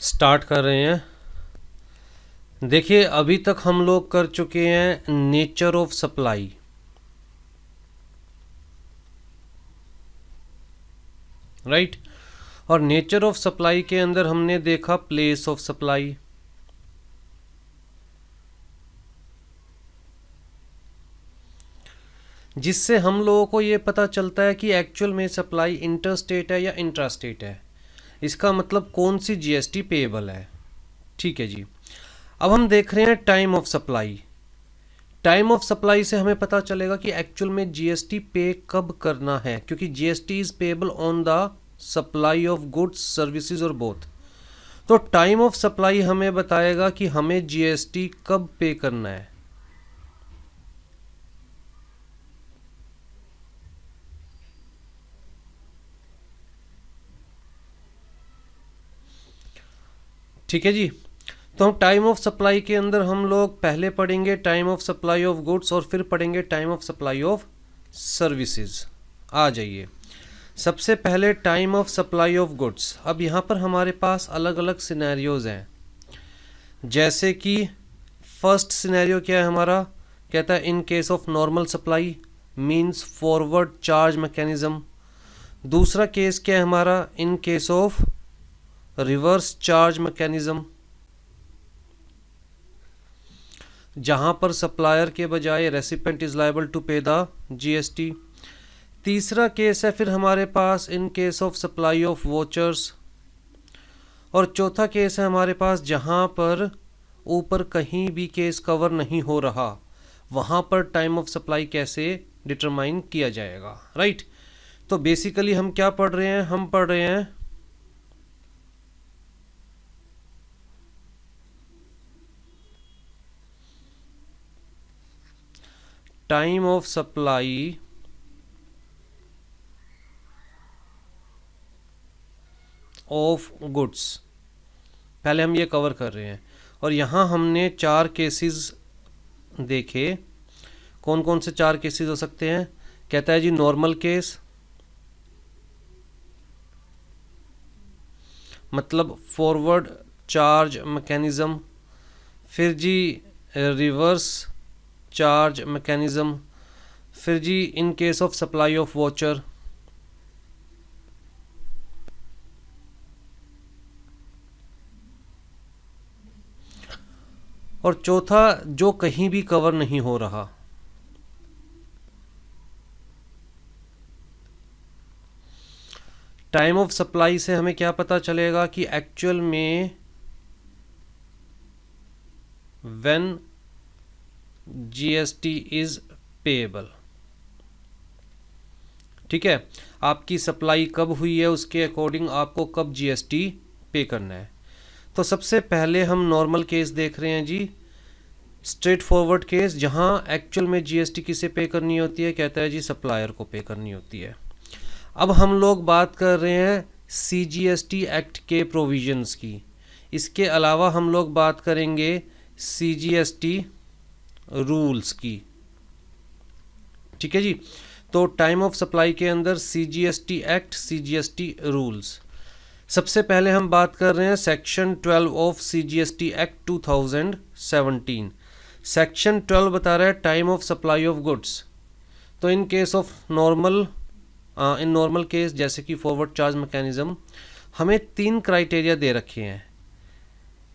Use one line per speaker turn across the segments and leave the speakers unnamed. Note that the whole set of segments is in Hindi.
स्टार्ट कर रहे हैं। देखिए, अभी तक हम लोग कर चुके हैं नेचर ऑफ सप्लाई, राइट। और नेचर ऑफ सप्लाई के अंदर हमने देखा प्लेस ऑफ सप्लाई, जिससे हम लोगों को ये पता चलता है कि एक्चुअल में सप्लाई इंटरस्टेट है या इंट्रास्टेट है। इसका मतलब कौन सी जीएसटी पेएबल है। ठीक है जी। अब हम देख रहे हैं time of supply. Time of supply से हमें पता चलेगा कि एक्चुअल में जीएसटी पे कब करना है, क्योंकि GST is payable on the supply of goods services और बोथ। तो टाइम ऑफ सप्लाई हमें बताएगा कि हमें जीएसटी कब पे करना है। ठीक है जी। तो हम टाइम ऑफ सप्लाई के अंदर हम लोग पहले पढ़ेंगे time of supply of goods और फिर पढ़ेंगे time of supply of services. आ जाइए, सबसे पहले time of supply of goods. अब यहाँ पर हमारे पास अलग अलग सिनेरियोज हैं। जैसे कि फर्स्ट सिनेरियो क्या है हमारा, कहता है in case of normal supply means forward charge mechanism. दूसरा केस क्या है हमारा, in case of reverse charge mechanism, जहां पर सप्लायर के बजाय recipient is liable to pay the GST. तीसरा केस है फिर हमारे पास in case of supply of vouchers. और चौथा केस है हमारे पास जहां पर ऊपर कहीं भी केस कवर नहीं हो रहा, वहां पर टाइम ऑफ सप्लाई कैसे डिटरमाइन किया जाएगा, राइट। तो बेसिकली हम क्या पढ़ रहे हैं, हम पढ़ रहे हैं time of supply of goods. पहले हम ये कवर कर रहे हैं और यहाँ हमने 4 केसेस देखे। कौन कौन से 4 केसेस हो सकते हैं, कहता है जी नॉर्मल केस, मतलब फॉरवर्ड चार्ज मैकेनिज्म। फिर जी रिवर्स चार्ज मैकेनिज्म। फिर जी in case of supply of voucher. और चौथा जो कहीं भी कवर नहीं हो रहा। टाइम ऑफ सप्लाई से हमें क्या पता चलेगा कि एक्चुअल में व्हेन जीएसटी इज पेएबल। ठीक है, आपकी सप्लाई कब हुई है उसके अकॉर्डिंग आपको कब जीएसटी पे करना है। तो सबसे पहले हम नॉर्मल केस देख रहे हैं जी, स्ट्रेट फॉरवर्ड केस, जहां एक्चुअल में जीएसटी किसे पे करनी होती है, कहता है जी सप्लायर को पे करनी होती है। अब हम लोग बात कर रहे हैं सीजीएसटी एक्ट के प्रोविजंस की। इसके अलावा हम लोग बात करेंगे सीजीएसटी रूल्स की। ठीक है जी। तो टाइम ऑफ सप्लाई के अंदर सीजीएसटी एक्ट, सीजीएसटी रूल्स। सबसे पहले हम बात कर रहे हैं section 12 of CGST act 2017। Section 12 बता रहा है time of supply of goods. तो in case of in normal case जैसे कि फॉरवर्ड चार्ज मैकेनिज्म, हमें 3 क्राइटेरिया दे रखे हैं।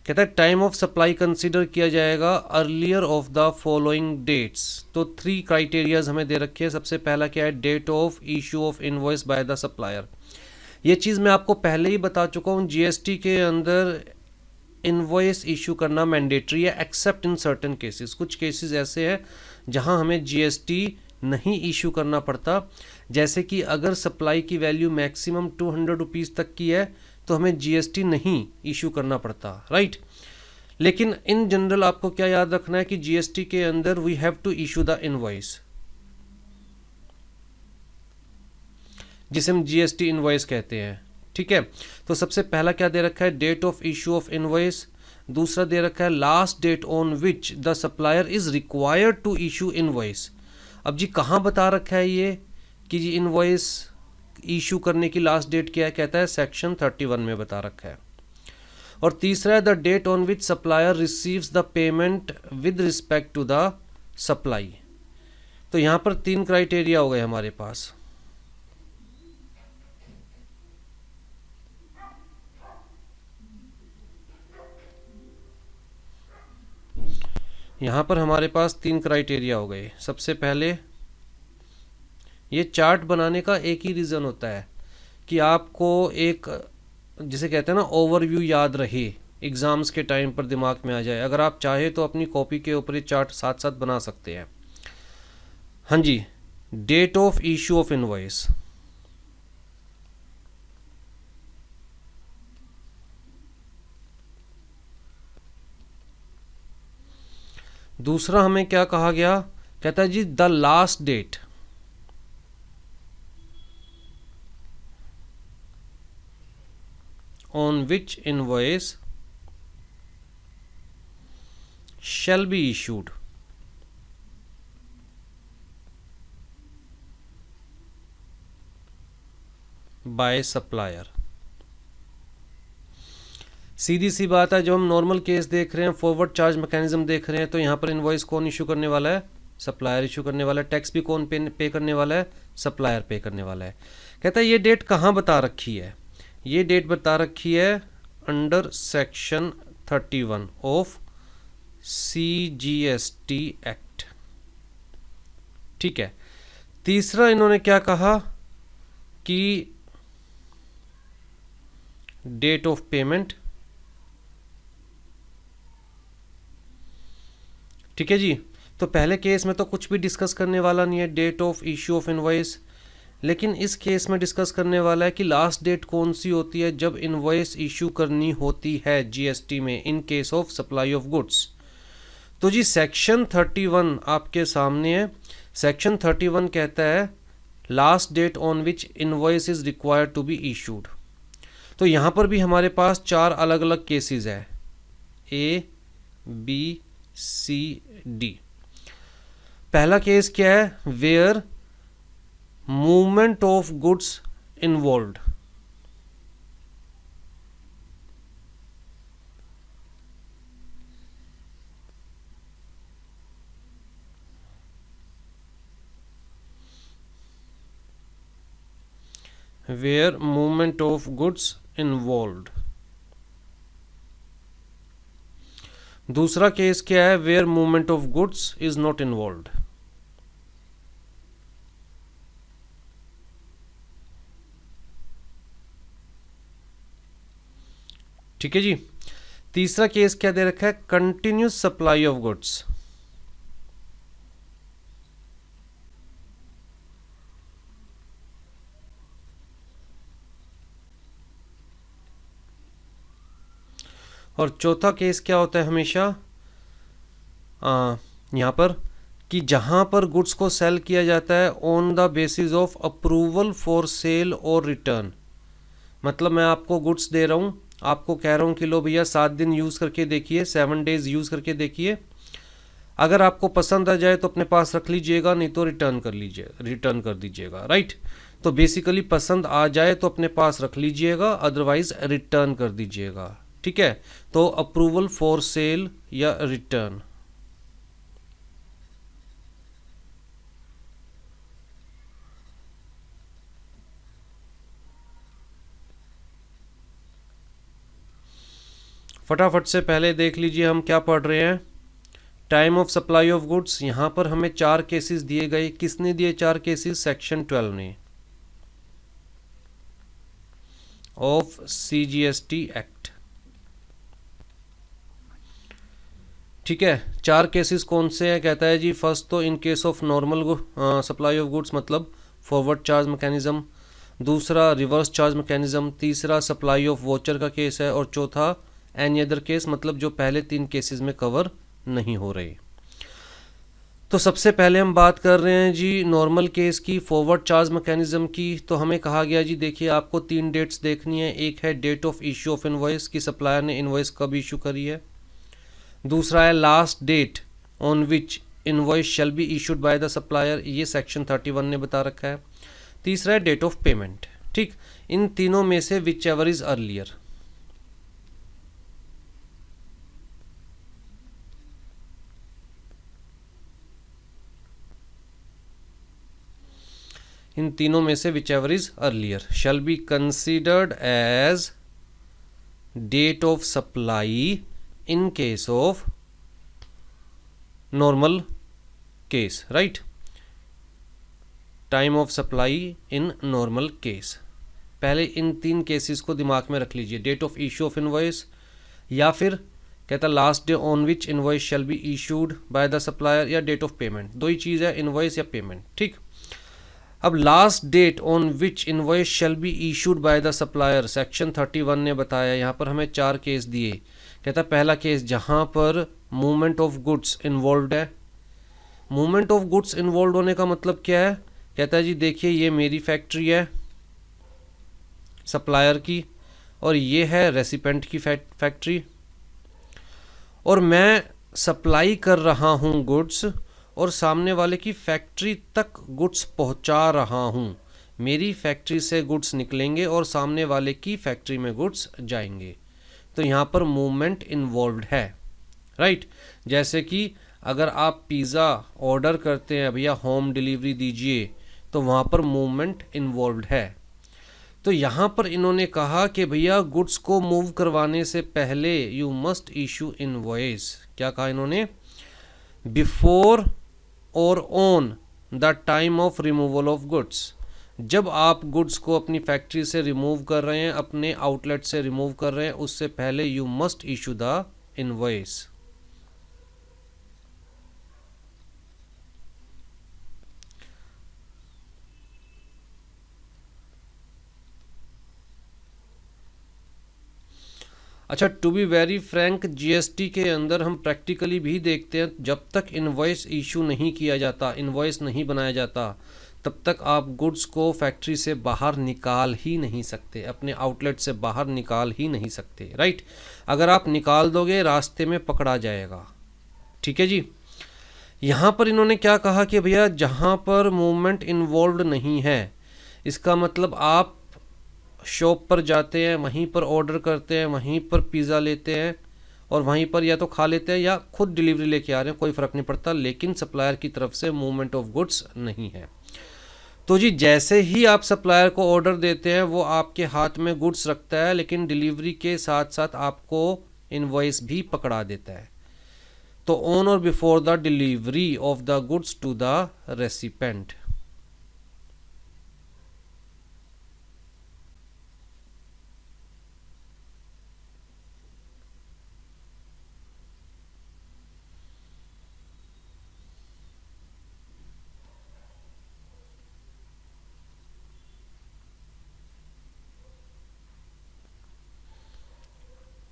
कहता है टाइम ऑफ सप्लाई कंसीडर किया जाएगा earlier of the following dates. तो 3 क्राइटेरियाज हमें दे रखे हैं। सबसे पहला क्या है, date of issue of invoice by the supplier. ये चीज़ मैं आपको पहले ही बता चुका हूँ, जीएसटी के अंदर इनवॉइस इशू करना मैंडेटरी है एक्सेप्ट इन सर्टेन केसेस। कुछ केसेस ऐसे हैं जहां हमें जीएसटी नहीं इशू करना पड़ता, जैसे कि अगर सप्लाई की वैल्यू मैक्सिमम 200 रुपीज़ तक की है तो हमें जीएसटी नहीं इशू करना पड़ता, राइट। लेकिन इन जनरल आपको क्या याद रखना है कि जीएसटी के अंदर we have to issue the invoice, जिसे हम जीएसटी इनवॉइस कहते हैं। ठीक है, तो सबसे पहला क्या दे रखा है, date of issue of invoice. दूसरा दे रखा है last date on which the supplier is required to issue invoice. अब जी कहाँ बता रखा है ये कि जी इनवॉइस इशू करने की लास्ट डेट क्या है, कहता है सेक्शन 31 में बता रखा है। और तीसरा है the date on which supplier receives the payment with respect to the supply. तो यहाँ पर 3 क्राइटेरिया हो गए हमारे पास। यहाँ पर हमारे पास 3 क्राइटेरिया हो गए। सबसे पहले ये चार्ट बनाने का एक ही रीज़न होता है कि आपको एक, जिसे कहते हैं ना, ओवरव्यू याद रहे, एग्ज़ाम्स के टाइम पर दिमाग में आ जाए। अगर आप चाहे तो अपनी कॉपी के ऊपर ये चार्ट साथ साथ बना सकते हैं। हाँ जी, date of issue of invoice, दूसरा हमें क्या कहा गया, कहता है जी the last date on which invoice shall be issued by supplier। सीधी सी बात है, जब हम नॉर्मल केस देख रहे हैं, फॉरवर्ड चार्ज मैकेनिज्म देख रहे हैं, तो यहाँ पर इनवॉइस कौन इशू करने वाला है, सप्लायर इशू करने वाला है। टैक्स भी कौन पे करने वाला है, सप्लायर पे करने वाला है। कहता है ये डेट कहाँ बता रखी है, ये डेट बता रखी है under section 31 of CGST act. ठीक है। तीसरा इन्होंने क्या कहा कि डेट ऑफ पेमेंट। ठीक है जी। तो पहले केस में तो कुछ भी डिस्कस करने वाला नहीं है, date of issue of invoice, लेकिन इस केस में डिस्कस करने वाला है कि लास्ट डेट कौन सी होती है जब इनवॉइस इशू करनी होती है GST में इन case of supply of goods. तो जी सेक्शन 31 आपके सामने है। सेक्शन 31 कहता है last date on which invoice is required to be issued. तो यहाँ पर भी हमारे पास 4 अलग अलग केसेस है, A, B, C, D। पहला केस क्या है, where movement of goods involved. where movement of goods involved। दूसरा केस क्या है, where movement of goods is not involved। ठीक है जी। तीसरा केस क्या दे रखा है, कंटिन्यूस सप्लाई ऑफ गुड्स। और चौथा केस क्या होता है हमेशा यहाँ पर, कि जहाँ पर गुड्स को सेल किया जाता है on the basis of approval for cell और रिटर्न। मतलब मैं आपको गुड्स दे रहा हूँ, आपको कह रहा हूँ कि लो भैया 7 दिन यूज़ करके देखिए, 7 डेज़ यूज़ करके देखिए, अगर आपको पसंद आ जाए तो अपने पास रख लीजिएगा, नहीं तो रिटर्न कर दीजिएगा। राइट। तो बेसिकली पसंद आ जाए तो अपने पास रख लीजिएगा, अदरवाइज रिटर्न कर दीजिएगा। ठीक है। तो अप्रूवल फॉर सेल या रिटर्न। फटाफट से पहले देख लीजिए हम क्या पढ़ रहे हैं। Time of supply of goods, यहां पर हमें 4 केसेस दिए गए। किसने दिए 4 केसेस, सेक्शन 12 ने ऑफ CGST एक्ट। ठीक है। 4 केसेस कौन से हैं, कहता है जी फर्स्ट तो in case of normal supply of goods मतलब फॉरवर्ड चार्ज मैकेनिज्म, दूसरा रिवर्स चार्ज मैकेनिज्म, तीसरा सप्लाई ऑफ वोचर का केस है, और चौथा एनी अदर केस मतलब जो पहले 3 केसेस में कवर नहीं हो रहे। तो सबसे पहले हम बात कर रहे हैं जी नॉर्मल केस की, फॉरवर्ड चार्ज मैकेनिज्म की। तो हमें कहा गया जी देखिए आपको 3 डेट्स देखनी है। एक है date of issue of invoice, की सप्लायर ने इनवॉइस कब इशू करी है। दूसरा है last date on which invoice shall be issued by the supplier, ये सेक्शन 31 ने बता रखा है। तीसरा है डेट ऑफ पेमेंट। ठीक, इन तीनों में से विच एवर इज अर्लियर। इन तीनों में से whichever is earlier shall be considered as date of supply in case of normal case, right. Time of supply in normal case, पहले इन तीन केसेस को दिमाग में रख लीजिए, date of issue of invoice, या फिर कहता है last day on which invoice shall be issued by the supplier, या डेट ऑफ पेमेंट। दो ही चीज़ है, इनवॉइस या पेमेंट, ठीक। अब last date on which invoice shall be issued by the supplier, section 31 ने बताया, यहाँ पर हमें 4 केस दिए। कहता है पहला केस जहाँ पर मूवमेंट ऑफ गुड्स इन्वॉल्व है। मूवमेंट ऑफ गुड्स इन्वॉल्व होने का मतलब क्या है? कहता है जी देखिए ये मेरी फैक्ट्री है सप्लायर की, और ये है रेसिपेंट की फैक्ट्री, और मैं सप्लाई कर रहा हूँ गुड्स और सामने वाले की फैक्ट्री तक गुड्स पहुँचा रहा हूँ। मेरी फैक्ट्री से गुड्स निकलेंगे और सामने वाले की फैक्ट्री में गुड्स जाएंगे, तो यहाँ पर मूवमेंट इन्वॉल्व्ड है, राइट। जैसे कि अगर आप पिज़्ज़ा ऑर्डर करते हैं, भैया होम डिलीवरी दीजिए, तो वहाँ पर मूवमेंट इन्वॉल्व्ड है। तो यहाँ पर इन्होंने कहा कि भैया गुड्स को मूव करवाने से पहले यू मस्ट इशू इनवॉइस। क्या कहा इन्होंने? बिफोर और on the time of removal of goods. जब आप गुड्स को अपनी फैक्ट्री से रिमूव कर रहे हैं, अपने आउटलेट से रिमूव कर रहे हैं, उससे पहले you must issue the invoice. अच्छा, to be very frank, GST के अंदर हम प्रैक्टिकली भी देखते हैं, जब तक इनवॉइस इशू नहीं किया जाता, इनवॉइस नहीं बनाया जाता, तब तक आप गुड्स को फैक्ट्री से बाहर निकाल ही नहीं सकते, अपने आउटलेट से बाहर निकाल ही नहीं सकते, राइट। अगर आप निकाल दोगे रास्ते में पकड़ा जाएगा, ठीक है जी। यहाँ पर इन्होंने क्या कहा कि भैया जहाँ पर मूवमेंट इन्वॉल्व नहीं है, इसका मतलब आप शॉप पर जाते हैं, वहीं पर ऑर्डर करते हैं, वहीं पर पिज़्ज़ा लेते हैं और वहीं पर या तो खा लेते हैं या खुद डिलीवरी लेके आ रहे हैं, कोई फ़र्क नहीं पड़ता, लेकिन सप्लायर की तरफ से मूवमेंट ऑफ गुड्स नहीं है। तो जी जैसे ही आप सप्लायर को ऑर्डर देते हैं, वो आपके हाथ में गुड्स रखता है, लेकिन डिलीवरी के साथ साथ आपको इनवॉइस भी पकड़ा देता है। तो ऑन और before the delivery of the goods to the recipient.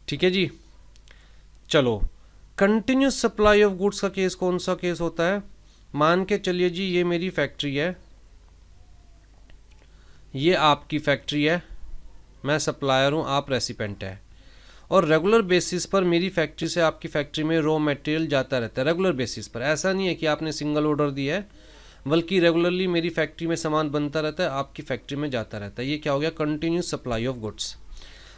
ठीक है जी। चलो, कंटिन्यूस सप्लाई ऑफ गुड्स का केस कौन सा केस होता है? मान के चलिए जी ये मेरी फैक्ट्री है, ये आपकी फैक्ट्री है, मैं सप्लायर हूँ, आप रेसिपेंट है, और रेगुलर बेसिस पर मेरी फैक्ट्री से आपकी फैक्ट्री में रॉ मटेरियल जाता रहता है, रेगुलर बेसिस पर। ऐसा नहीं है कि आपने सिंगल ऑर्डर दिया है, बल्कि रेगुलरली मेरी फैक्ट्री में सामान बनता रहता है, आपकी फैक्ट्री में जाता रहता है। ये क्या हो गया? Continuous supply of goods.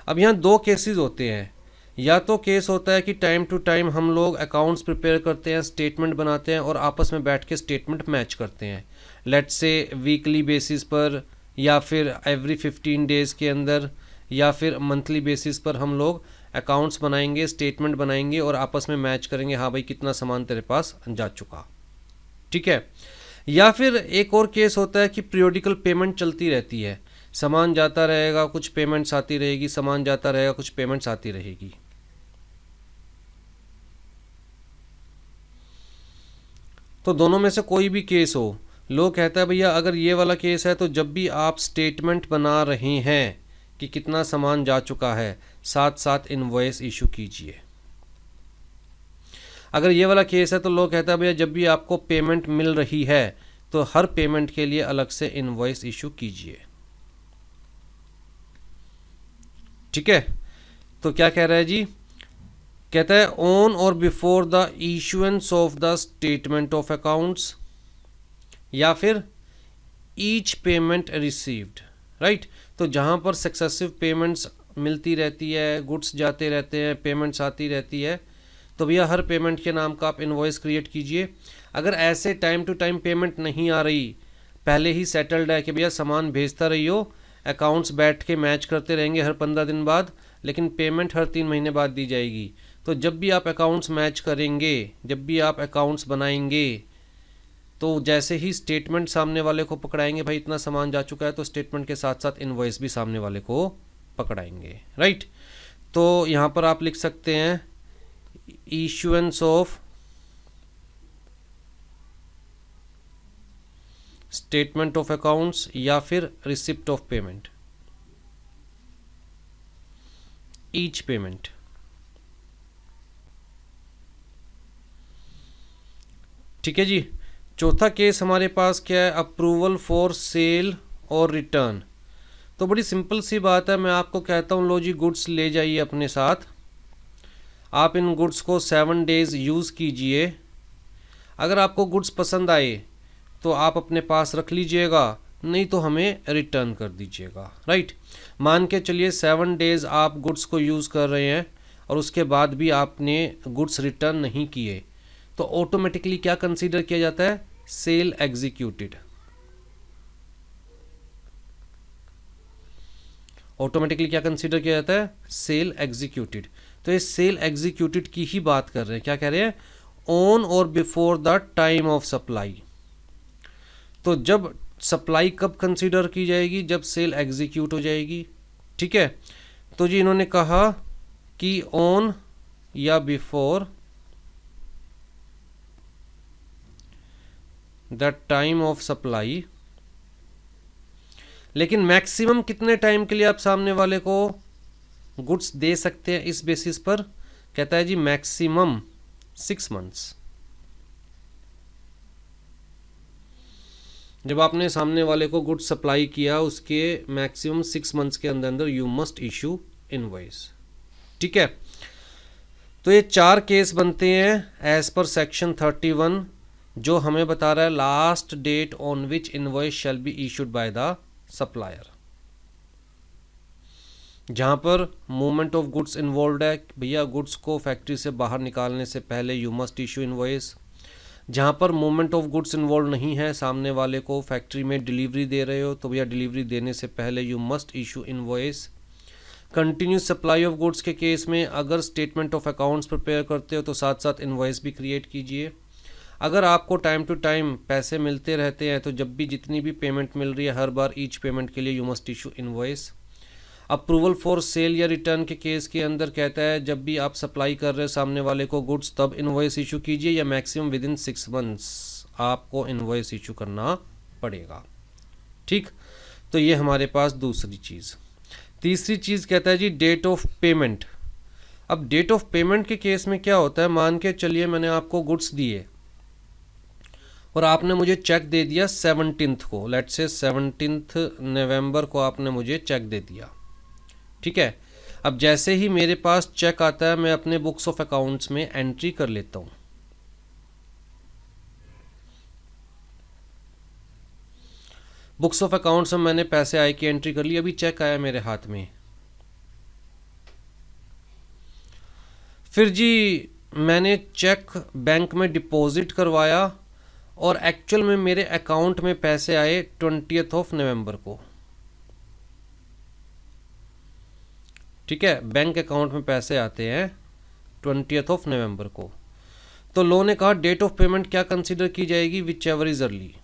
अब यहाँ दो केसेस होते हैं, या तो केस होता है कि टाइम टू टाइम हम लोग अकाउंट्स प्रिपेयर करते हैं, स्टेटमेंट बनाते हैं और आपस में बैठ के स्टेटमेंट मैच करते हैं, लेट्स से वीकली बेसिस पर, या फिर एवरी 15 डेज़ के अंदर, या फिर मंथली बेसिस पर हम लोग अकाउंट्स बनाएंगे, स्टेटमेंट बनाएंगे और आपस में मैच करेंगे, हाँ भाई कितना सामान तेरे पास जा चुका, ठीक है। या फिर एक और केस होता है कि पीरियोडिकल पेमेंट चलती रहती है, सामान जाता रहेगा, कुछ पेमेंट्स आती रहेगी, सामान जाता रहेगा, कुछ पेमेंट्स आती रहेगी। तो दोनों में से कोई भी केस हो, लोग कहता है भैया अगर ये वाला केस है तो जब भी आप स्टेटमेंट बना रहे हैं कि कितना सामान जा चुका है, साथ साथ इनवॉइस इशू कीजिए। अगर ये वाला केस है तो लोग कहता है भैया जब भी आपको पेमेंट मिल रही है तो हर पेमेंट के लिए अलग से इनवॉइस इशू कीजिए, ठीक है। तो क्या कह रहा है जी? कहता है ऑन और before the issuance of the statement of accounts, या फिर ईच पेमेंट रिसीव्ड, राइट। तो जहाँ पर सक्सेसिव पेमेंट्स मिलती रहती है, गुड्स जाते रहते हैं, पेमेंट्स आती रहती है, तो भैया हर पेमेंट के नाम का आप इनवॉइस क्रिएट कीजिए। अगर ऐसे टाइम टू टाइम पेमेंट नहीं आ रही, पहले ही सेटल्ड है कि भैया सामान भेजता रहियो, अकाउंट्स बैठ के मैच करते रहेंगे हर 15 दिन बाद, लेकिन पेमेंट हर 3 महीने बाद दी जाएगी। तो जब भी आप अकाउंट्स मैच करेंगे, जब भी आप अकाउंट्स बनाएंगे, तो जैसे ही स्टेटमेंट सामने वाले को पकड़ाएंगे, भाई इतना सामान जा चुका है, तो स्टेटमेंट के साथ साथ इनवॉइस भी सामने वाले को पकड़ाएंगे, राइट। तो यहाँ पर आप लिख सकते हैं issuance of statement of accounts या फिर receipt of payment, each payment. ठीक है जी। चौथा केस हमारे पास क्या है, अप्रूवल फॉर सेल और रिटर्न। तो बड़ी सिंपल सी बात है, मैं आपको कहता हूँ लो जी गुड्स ले जाइए अपने साथ, आप इन गुड्स को 7 डेज़ यूज़ कीजिए। अगर आपको गुड्स पसंद आए तो आप अपने पास रख लीजिएगा, नहीं तो हमें रिटर्न कर दीजिएगा, राइट। मान के चलिए 7 डेज़ आप गुड्स को यूज़ कर रहे हैं और उसके बाद भी आपने गुड्स रिटर्न नहीं किए, तो ऑटोमेटिकली क्या कंसीडर किया जाता है, सेल एग्जीक्यूटेड। ऑटोमेटिकली क्या कंसीडर किया जाता है, सेल एग्जीक्यूटेड। तो ये सेल एग्जीक्यूटेड की ही बात कर रहे हैं, क्या कह रहे हैं, ऑन और before the time of supply. तो जब सप्लाई कब कंसीडर की जाएगी, जब सेल एग्जीक्यूट हो जाएगी, ठीक है। तो जी इन्होंने कहा कि ऑन या before the time of supply, लेकिन मैक्सिमम कितने टाइम के लिए आप सामने वाले को गुड्स दे सकते हैं इस बेसिस पर, कहता है जी मैक्सिमम 6 मंथ्स। जब आपने सामने वाले को गुड्स सप्लाई किया, उसके मैक्सिमम 6 मंथ्स के अंदर अंदर यू मस्ट इशू इनवॉइस, ठीक है। तो ये 4 केस बनते हैं एज पर सेक्शन 31, जो हमें बता रहा है last date on which invoice shall be issued by the supplier. जहाँ पर मूवमेंट ऑफ गुड्स इन्वॉल्व है, भैया गुड्स को फैक्ट्री से बाहर निकालने से पहले यू मस्ट इशू इनवॉइस। जहाँ पर मूवमेंट ऑफ गुड्स इन्वॉल्व नहीं है, सामने वाले को फैक्ट्री में डिलीवरी दे रहे हो, तो भैया डिलीवरी देने से पहले you must issue invoice. Continuous supply of goods के केस में अगर स्टेटमेंट ऑफ अकाउंट्स प्रिपेयर करते हो तो साथ साथ इनवॉइस भी क्रिएट कीजिए। अगर आपको टाइम टू टाइम पैसे मिलते रहते हैं, तो जब भी जितनी भी पेमेंट मिल रही है हर बार ईच पेमेंट के लिए you must issue invoice. Approval for sale या रिटर्न के केस के अंदर कहता है जब भी आप सप्लाई कर रहे हैं सामने वाले को गुड्स, तब इनवॉइस इशू कीजिए, या मैक्सिमम विद इन 6 मंथ्स आपको इनवॉइस इशू करना पड़ेगा, ठीक। तो ये हमारे पास दूसरी चीज़। तीसरी चीज़ कहता है जी डेट ऑफ पेमेंट। अब डेट ऑफ पेमेंट के केस में क्या होता है, मान के चलिए मैंने आपको गुड्स दिए और आपने मुझे चेक दे दिया 17 को, लेट्स से 17 नवंबर को आपने मुझे चेक दे दिया, ठीक है। अब जैसे ही मेरे पास चेक आता है, मैं अपने बुक्स ऑफ अकाउंट्स में एंट्री कर लेता हूं। बुक्स ऑफ अकाउंट्स में मैंने पैसे आए की एंट्री कर ली, अभी चेक आया मेरे हाथ में। फिर जी मैंने चेक बैंक में डिपॉजिट करवाया और एक्चुअल में मेरे अकाउंट में पैसे आए 20 नवंबर को, ठीक है। बैंक अकाउंट में पैसे आते हैं 20 नवंबर को। तो लो ने कहा डेट ऑफ पेमेंट क्या कंसीडर की जाएगी, whichever is early.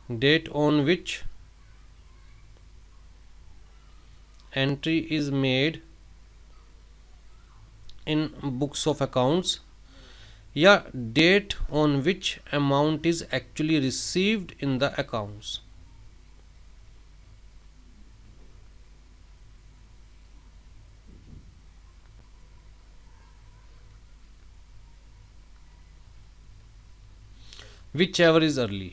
Date on which entry is made in books of accounts, या date on which amount is actually received in the accounts। whichever is early।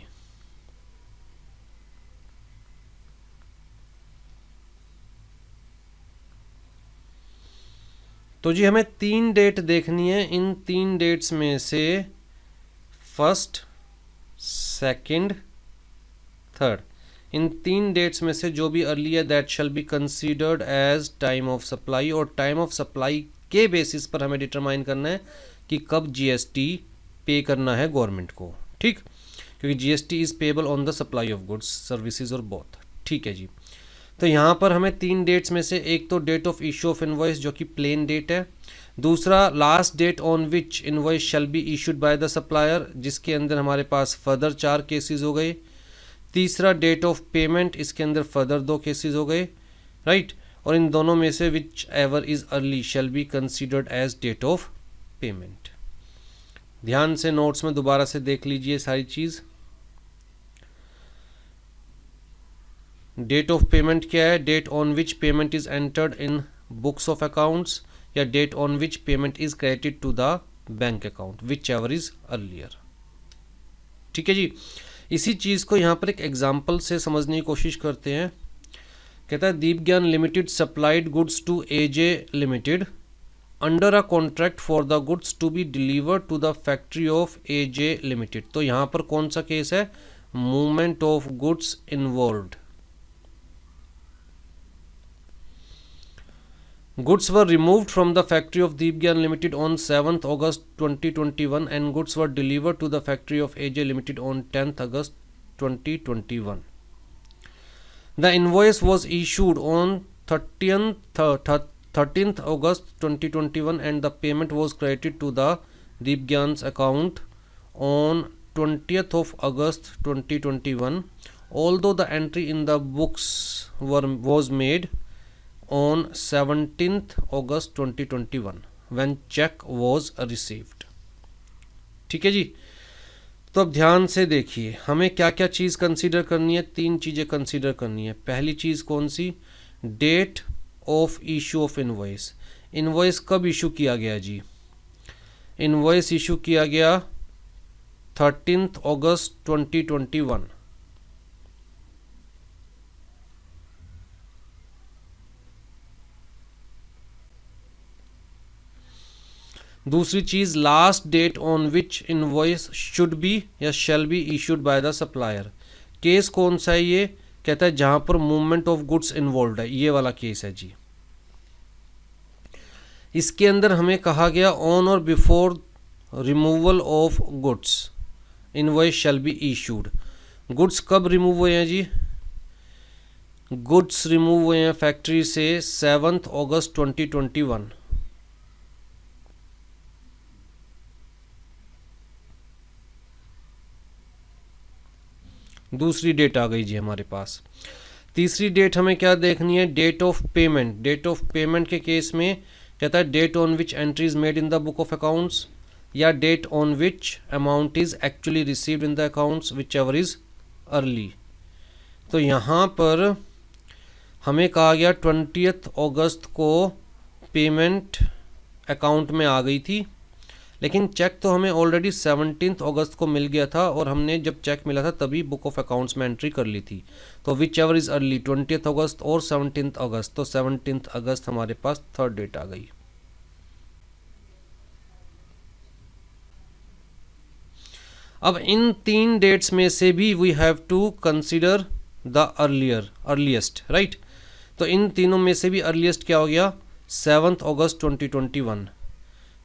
तो जी हमें 3 डेट देखनी है, इन 3 डेट्स में से फर्स्ट, सेकंड, थर्ड, इन 3 डेट्स में से जो भी अर्ली है that shall be considered as time of supply, और टाइम ऑफ सप्लाई के बेसिस पर हमें डिटरमाइन करना है कि कब जीएसटी पे करना है गवर्नमेंट को, ठीक, क्योंकि GST is payable on the supply of goods services और बोथ, ठीक है जी। तो यहाँ पर हमें 3 डेट्स में से एक तो date of issue of invoice जो कि प्लेन डेट है, दूसरा last date on which invoice shall be issued by the supplier जिसके अंदर हमारे पास फर्दर 4 केसेस हो गए, तीसरा डेट ऑफ पेमेंट, इसके अंदर फर्दर 2 केसेस हो गए, राइट, और इन दोनों में से whichever is early shall be considered as date of payment. ध्यान से नोट्स में दोबारा से देख लीजिए सारी चीज़। डेट ऑफ पेमेंट क्या है? Date on which payment is entered in books of accounts या date on which payment is credited to the bank account, whichever is earlier, ठीक है जी। इसी चीज़ को यहाँ पर एक एग्जाम्पल से समझने की कोशिश करते हैं। कहता है Deepgyan limited supplied goods to AJ limited under a contract for the goods to be delivered to the factory of AJ limited. तो यहाँ पर कौन सा केस है? Movement of goods involved. Goods were removed from the factory of Deepgyan Limited on 7th August 2021 and goods were delivered to the factory of AJ Limited on 10th August 2021. The invoice was issued on 13th August 2021 and the payment was credited to the Deepgyan's account on 20th of August 2021. Although the entry in the books was made on 17th August 2021 when check was received, ठीक है जी। तो अब ध्यान से देखिए हमें क्या क्या चीज़ कंसीडर करनी है। 3 चीज़ें कंसीडर करनी है। पहली चीज़ कौन सी? Date of issue of invoice. Invoice कब इशू किया गया जी? इनवॉइस इशू किया गया 13th अगस्त 2021। दूसरी चीज last date on which invoice should be या shall be issued by the supplier. Case कौन सा है ये? कहता है जहां पर मूवमेंट ऑफ गुड्स इन्वॉल्व है, ये वाला केस है जी। इसके अंदर हमें कहा गया ऑन और before removal of goods invoice shall be issued. Goods कब रिमूव हुए हैं जी? गुड्स रिमूव हुए हैं फैक्ट्री से 7th अगस्त 2021। दूसरी डेट आ गई जी हमारे पास। तीसरी डेट हमें क्या देखनी है? Date of payment. Date of payment के केस में कहता है date on which entry is made in the book of accounts या date on which amount is actually received in the accounts whichever is early. तो यहाँ पर हमें कहा गया 20th अगस्त को पेमेंट अकाउंट में आ गई थी, लेकिन चेक तो हमें ऑलरेडी 17th अगस्त को मिल गया था और हमने जब चेक मिला था तभी बुक ऑफ अकाउंट्स में एंट्री कर ली थी। तो which ever is early 20th अगस्त और 17th अगस्त, तो 17th अगस्त हमारे पास थर्ड डेट आ गई। अब इन 3 डेट्स में से भी we have to consider the earliest, right. तो इन तीनों में से भी अर्लीस्ट क्या हो गया? 7th अगस्त 2021।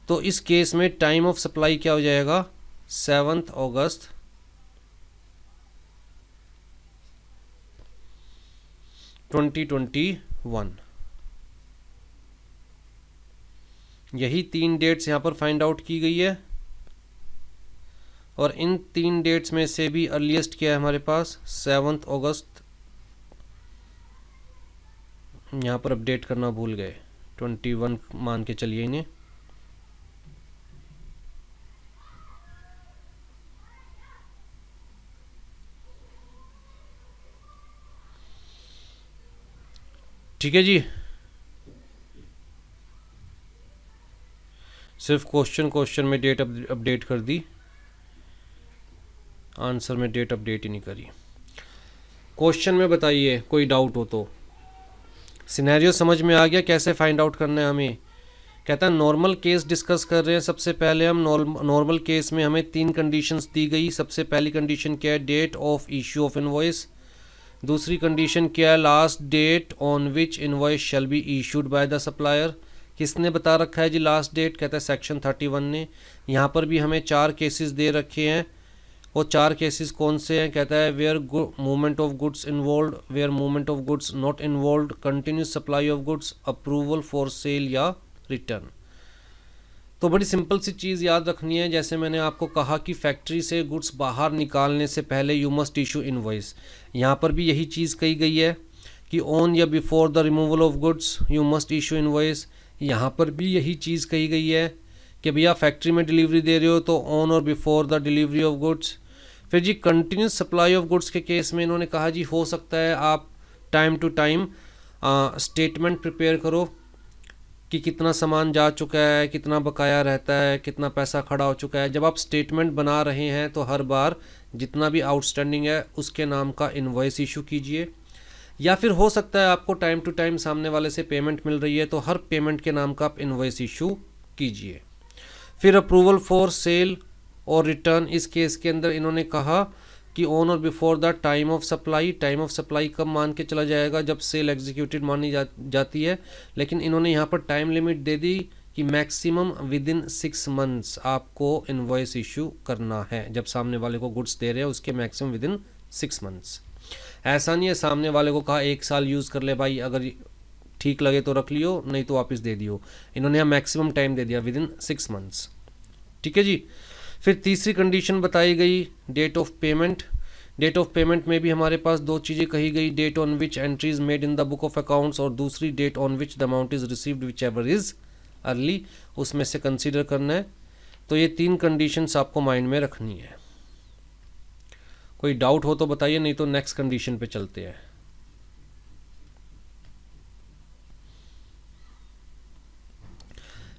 तो इस केस में टाइम ऑफ सप्लाई क्या हो जाएगा? 7th अगस्त 2021। यही 3 डेट्स यहाँ पर फाइंड आउट की गई है और इन 3 डेट्स में से भी अर्लीस्ट क्या है हमारे पास? 7th अगस्त। यहाँ पर अपडेट करना भूल गए, 21 मान के चलिए इन्हें। ठीक है जी। सिर्फ क्वेश्चन में डेट अपडेट कर दी, आंसर में डेट अपडेट ही नहीं करी। क्वेश्चन में बताइए कोई डाउट हो तो। सिनेरियो समझ में आ गया कैसे फाइंड आउट करना है हमें? कहता है नॉर्मल केस डिस्कस कर रहे हैं। सबसे पहले हम नॉर्मल केस में हमें 3 कंडीशंस दी गई। सबसे पहली कंडीशन क्या है? Date of issue of invoice. दूसरी कंडीशन क्या है, last date on which invoice shall be issued by the supplier. किसने बता रखा है जी लास्ट डेट, कहता है सेक्शन 31 ने। यहाँ पर भी हमें 4 केसेस दे रखे हैं। वो 4 केसेस कौन से हैं, कहता है where movement of goods involve, where movement of goods not involve, continuous supply of goods, approval for sale या रिटर्न। तो बड़ी सिंपल सी चीज़ याद रखनी है, जैसे मैंने आपको कहा कि फैक्ट्री से गुड्स बाहर निकालने से पहले यू मस्ट इशू इनवॉइस। यहाँ पर भी यही चीज़ कही गई है कि ऑन या before the removal of goods you must issue invoice. यहाँ पर भी यही चीज़ कही गई है कि भैया फैक्ट्री में डिलीवरी दे रहे हो तो ऑन और before the delivery of goods. फिर जी कंटिन्यूस सप्लाई ऑफ गुड्स के केस में इन्होंने कहा जी हो सकता है आप time to time statement prepare करो कि कितना सामान जा चुका है, कितना बकाया रहता है, कितना पैसा खड़ा हो चुका है। जब आप स्टेटमेंट बना रहे हैं तो हर बार जितना भी आउटस्टैंडिंग है उसके नाम का इनवॉइस इशू कीजिए। या फिर हो सकता है आपको टाइम टू टाइम सामने वाले से पेमेंट मिल रही है तो हर पेमेंट के नाम का आप इनवॉइस इशू कीजिए। फिर अप्रूवल फॉर सेल और रिटर्न, इस केस के अंदर इन्होंने कहा कि ऑन और before the time of supply. Time of supply कब मान के चला जाएगा, जब सेल एग्जीक्यूटेड मानी जाती है, लेकिन इन्होंने यहाँ पर टाइम लिमिट दे दी कि मैक्सिमम विद इन 6 मंथ्स आपको इनवॉइस इशू करना है। जब सामने वाले को गुड्स दे रहे हैं उसके मैक्सिमम विद इन 6 मंथ्स। ऐसा नहीं है सामने वाले को कहा 1 साल यूज़ कर ले भाई, अगर ठीक लगे तो रख लियो नहीं तो वापस दे दियो। इन्होंने यहाँ मैक्सिमम टाइम दे दिया विद इन 6 मंथ्स। ठीक है जी। फिर तीसरी कंडीशन बताई गई date of payment. Date of payment में भी हमारे पास 2 चीज़ें कही गई, date on which entry is made in the book of accounts और दूसरी date on which the amount is received whichever is early, उसमें से कंसीडर करना है। तो ये 3 कंडीशंस आपको माइंड में रखनी है। कोई डाउट हो तो बताइए, नहीं तो नेक्स्ट कंडीशन पे चलते हैं।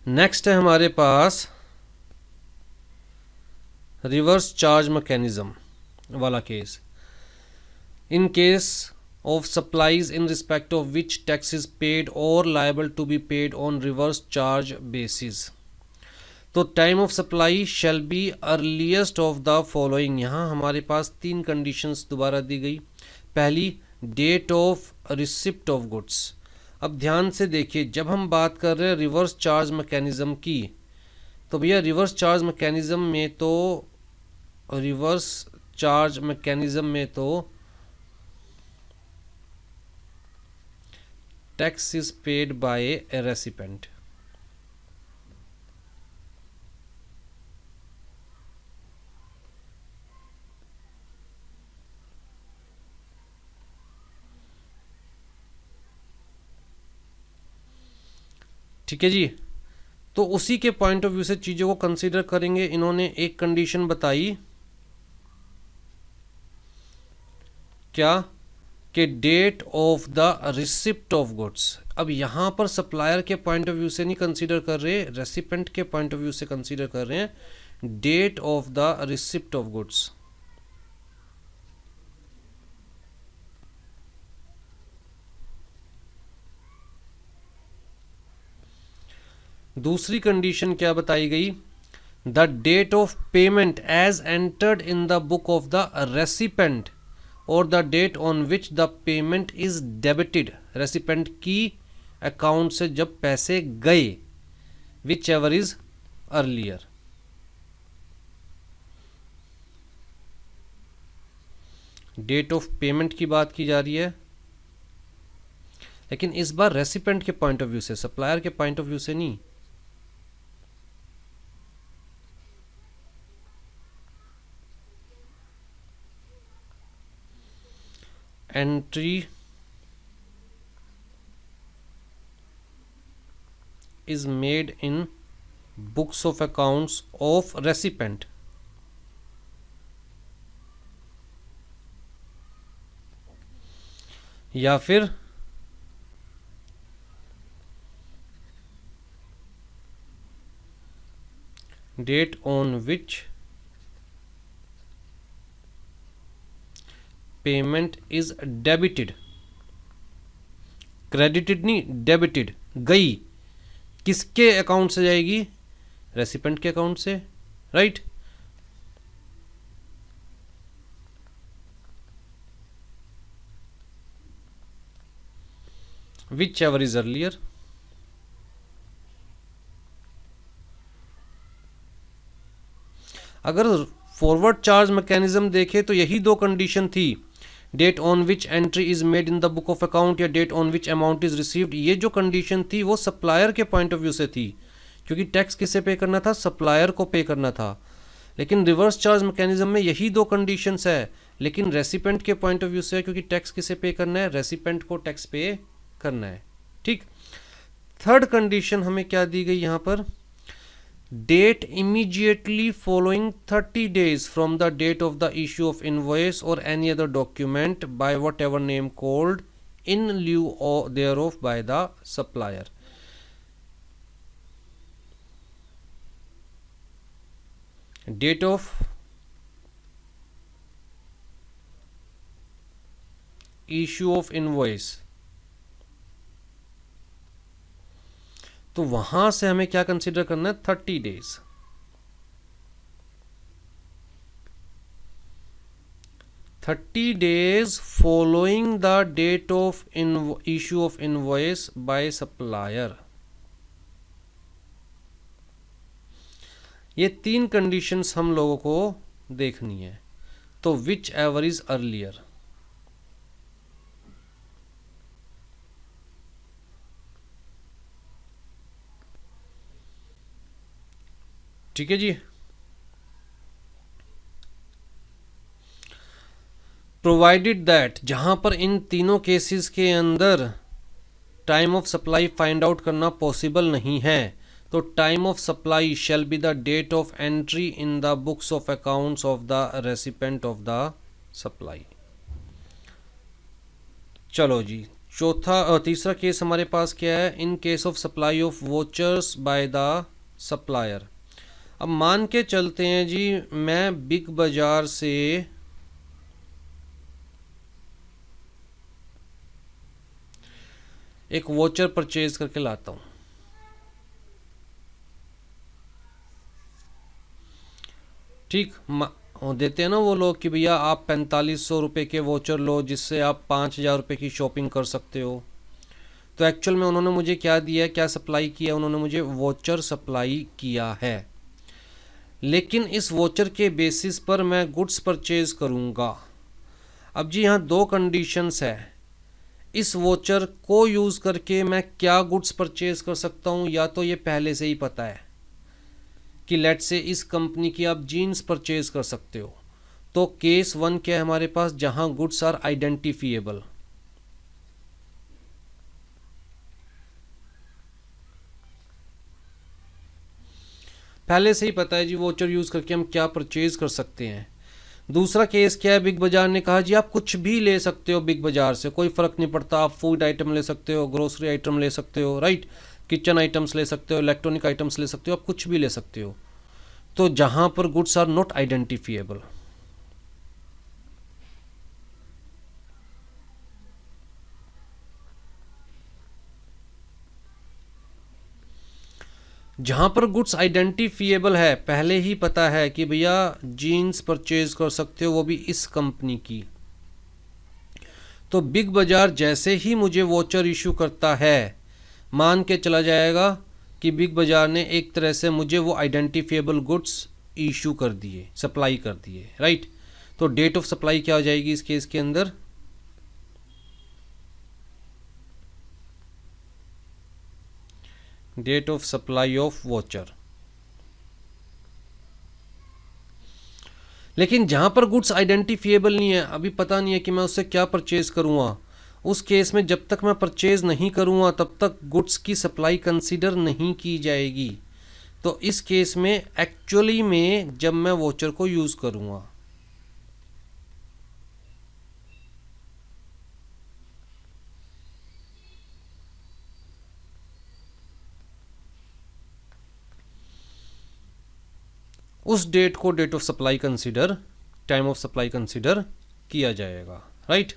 नेक्स्ट है हमारे पास रिवर्स चार्ज मैकेनिज्म वाला case. In case of supplies in respect of which tax is paid और liable to be paid on reverse charge basis. तो time of supply shall be earliest of the following. यहाँ हमारे पास 3 कंडीशंस दोबारा दी गई। पहली, date of receipt of goods. अब ध्यान से देखिए, जब हम बात कर रहे हैं रिवर्स चार्ज मैकेनिज्म की, तो भैया रिवर्स चार्ज मैकेनिज्म में तो tax is paid by A recipient. ठीक है जी। तो उसी के पॉइंट ऑफ व्यू से चीज़ों को कंसीडर करेंगे। इन्होंने एक कंडीशन बताई, क्या कि date of the receipt of goods. अब यहाँ पर सप्लायर के पॉइंट ऑफ व्यू से नहीं कंसीडर कर रहे, रेसिपेंट के पॉइंट ऑफ व्यू से कंसीडर कर रहे हैं date of the receipt of goods. दूसरी कंडीशन क्या बताई गई, the date of payment as entered in the book of the recipient और the date on which the payment is debited. Recipient की अकाउंट से जब पैसे गए, whichever is earlier. Date of payment की बात की जा रही है, लेकिन इस बार रेसिपेंट के पॉइंट ऑफ व्यू से, सप्लायर के पॉइंट ऑफ व्यू से नहीं। Entry is made in books of accounts of recipient। या फिर date on which payment is debited. Credited नहीं, डेबिटेड। गई किसके अकाउंट से जाएगी, रेसिपेंट के अकाउंट से, right. Whichever is earlier. अगर फॉरवर्ड चार्ज मैकेनिज्म देखे तो यही दो कंडीशन थी, date on which entry is made in the book of account या date on which amount is received. ये जो कंडीशन थी वो सप्लायर के पॉइंट ऑफ व्यू से थी, क्योंकि टैक्स किसे पे करना था, सप्लायर को पे करना था। लेकिन रिवर्स चार्ज मैकेनिज्म में यही दो कंडीशंस है, लेकिन रेसिपेंट के पॉइंट ऑफ व्यू से है, क्योंकि टैक्स किसे पे करना है, रेसिपेंट को टैक्स पे करना है। ठीक। थर्ड कंडीशन हमें क्या दी गई यहाँ पर, date immediately following 30 days from the date of the issue of invoice और any other document by whatever name called in lieu thereof by the supplier. Date of issue of invoice, तो वहां से हमें क्या कंसीडर करना है, 30 days। 30 days following the date of issue of invoice by supplier. ये तीन कंडीशंस हम लोगों को देखनी है। तो विच एवर इज अर्लियर, ठीक है जी। प्रोवाइडेड दैट, जहां पर इन तीनों केसेस के अंदर time of supply find out करना पॉसिबल नहीं है, तो time of supply shall be the date of entry in the books of accounts of the recipient of the supply. चलो जी, तीसरा केस हमारे पास क्या है, in case of supply of vouchers by the supplier. अब मान के चलते हैं जी, मैं बिग बाजार से एक वोचर परचेज करके लाता हूं। ठीक, देते हैं ना वो लोग कि भैया आप 4500 रुपये के वोचर लो जिससे आप 5000 रुपये की शॉपिंग कर सकते हो। तो एक्चुअल में उन्होंने मुझे क्या दिया, क्या सप्लाई किया, उन्होंने मुझे वोचर सप्लाई किया है। लेकिन इस वोचर के बेसिस पर मैं गुड्स परचेज करूंगा। अब जी यहाँ दो कंडीशंस है, इस वोचर को यूज़ करके मैं क्या गुड्स परचेज कर सकता हूँ, या तो ये पहले से ही पता है कि लेट से इस कंपनी की आप जीन्स परचेज कर सकते हो। तो केस 1 क्या है हमारे पास, जहां गुड्स आर आइडेंटिफिएबल। पहले से ही पता है जी वोचर यूज करके हम क्या परचेज कर सकते हैं। दूसरा केस क्या है, बिग बाजार ने कहा जी आप कुछ भी ले सकते हो बिग बाजार से, कोई फर्क नहीं पड़ता, आप फूड आइटम ले सकते हो, ग्रोसरी आइटम ले सकते हो, राइट, किचन आइटम्स ले सकते हो, इलेक्ट्रॉनिक आइटम्स ले सकते हो, आप कुछ भी ले सकते हो। तो जहां पर गुड्स आर नॉट आइडेंटिफिएबल, जहां पर गुड्स आइडेंटिफिएबल है, पहले ही पता है कि भैया जीन्स परचेज कर सकते हो वो भी इस कंपनी की, तो बिग बाजार जैसे ही मुझे वोचर इशू करता है मान के चला जाएगा कि बिग बाजार ने एक तरह से मुझे वो आइडेंटिफिएबल गुड्स इशू कर दिए, सप्लाई कर दिए, राइट। तो डेट ऑफ सप्लाई क्या हो जाएगी इस केस के अंदर, date of supply of voucher. लेकिन जहां पर गुड्स आइडेंटिफिएबल नहीं है, अभी पता नहीं है कि मैं उससे क्या परचेज करूंगा, उस केस में जब तक मैं परचेज नहीं करूंगा तब तक गुड्स की सप्लाई कंसीडर नहीं की जाएगी। तो इस केस में एक्चुअली में जब मैं वोचर को यूज करूंगा, उस डेट को date of supply consider, time of supply consider किया जाएगा, राइट।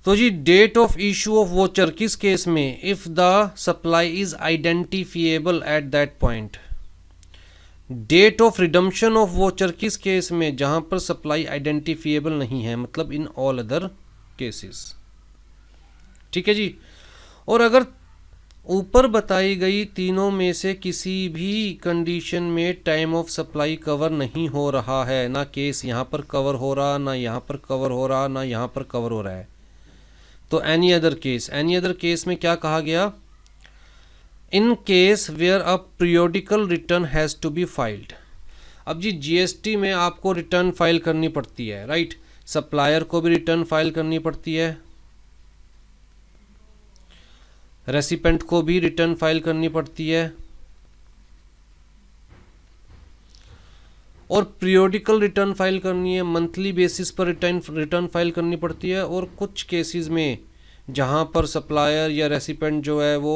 तो जी date of issue of voucher किस केस में, if the supply is identifiable at that point. Date of redemption of voucher किस केस में, जहां पर सप्लाई आइडेंटिफिएबल नहीं है, मतलब इन ऑल अदर केसेस, ठीक है जी। और अगर ऊपर बताई गई तीनों में से किसी भी कंडीशन में टाइम ऑफ सप्लाई कवर नहीं हो रहा है, ना केस यहाँ पर कवर हो रहा, ना यहाँ पर कवर हो रहा, ना यहाँ पर कवर हो रहा है, तो एनी अदर केस में क्या कहा गया, in case where a periodical return has to be filed. अब जी जीएसटी में आपको रिटर्न फाइल करनी पड़ती है, राइट, सप्लायर को भी रिटर्न फाइल करनी पड़ती है, रेसिपेंट को भी रिटर्न फाइल करनी पड़ती है, और पीरियोडिकल रिटर्न फाइल करनी है, मंथली बेसिस पर रिटर्न फाइल करनी पड़ती है। और कुछ केसेस में जहाँ पर सप्लायर या रेसिपेंट जो है वो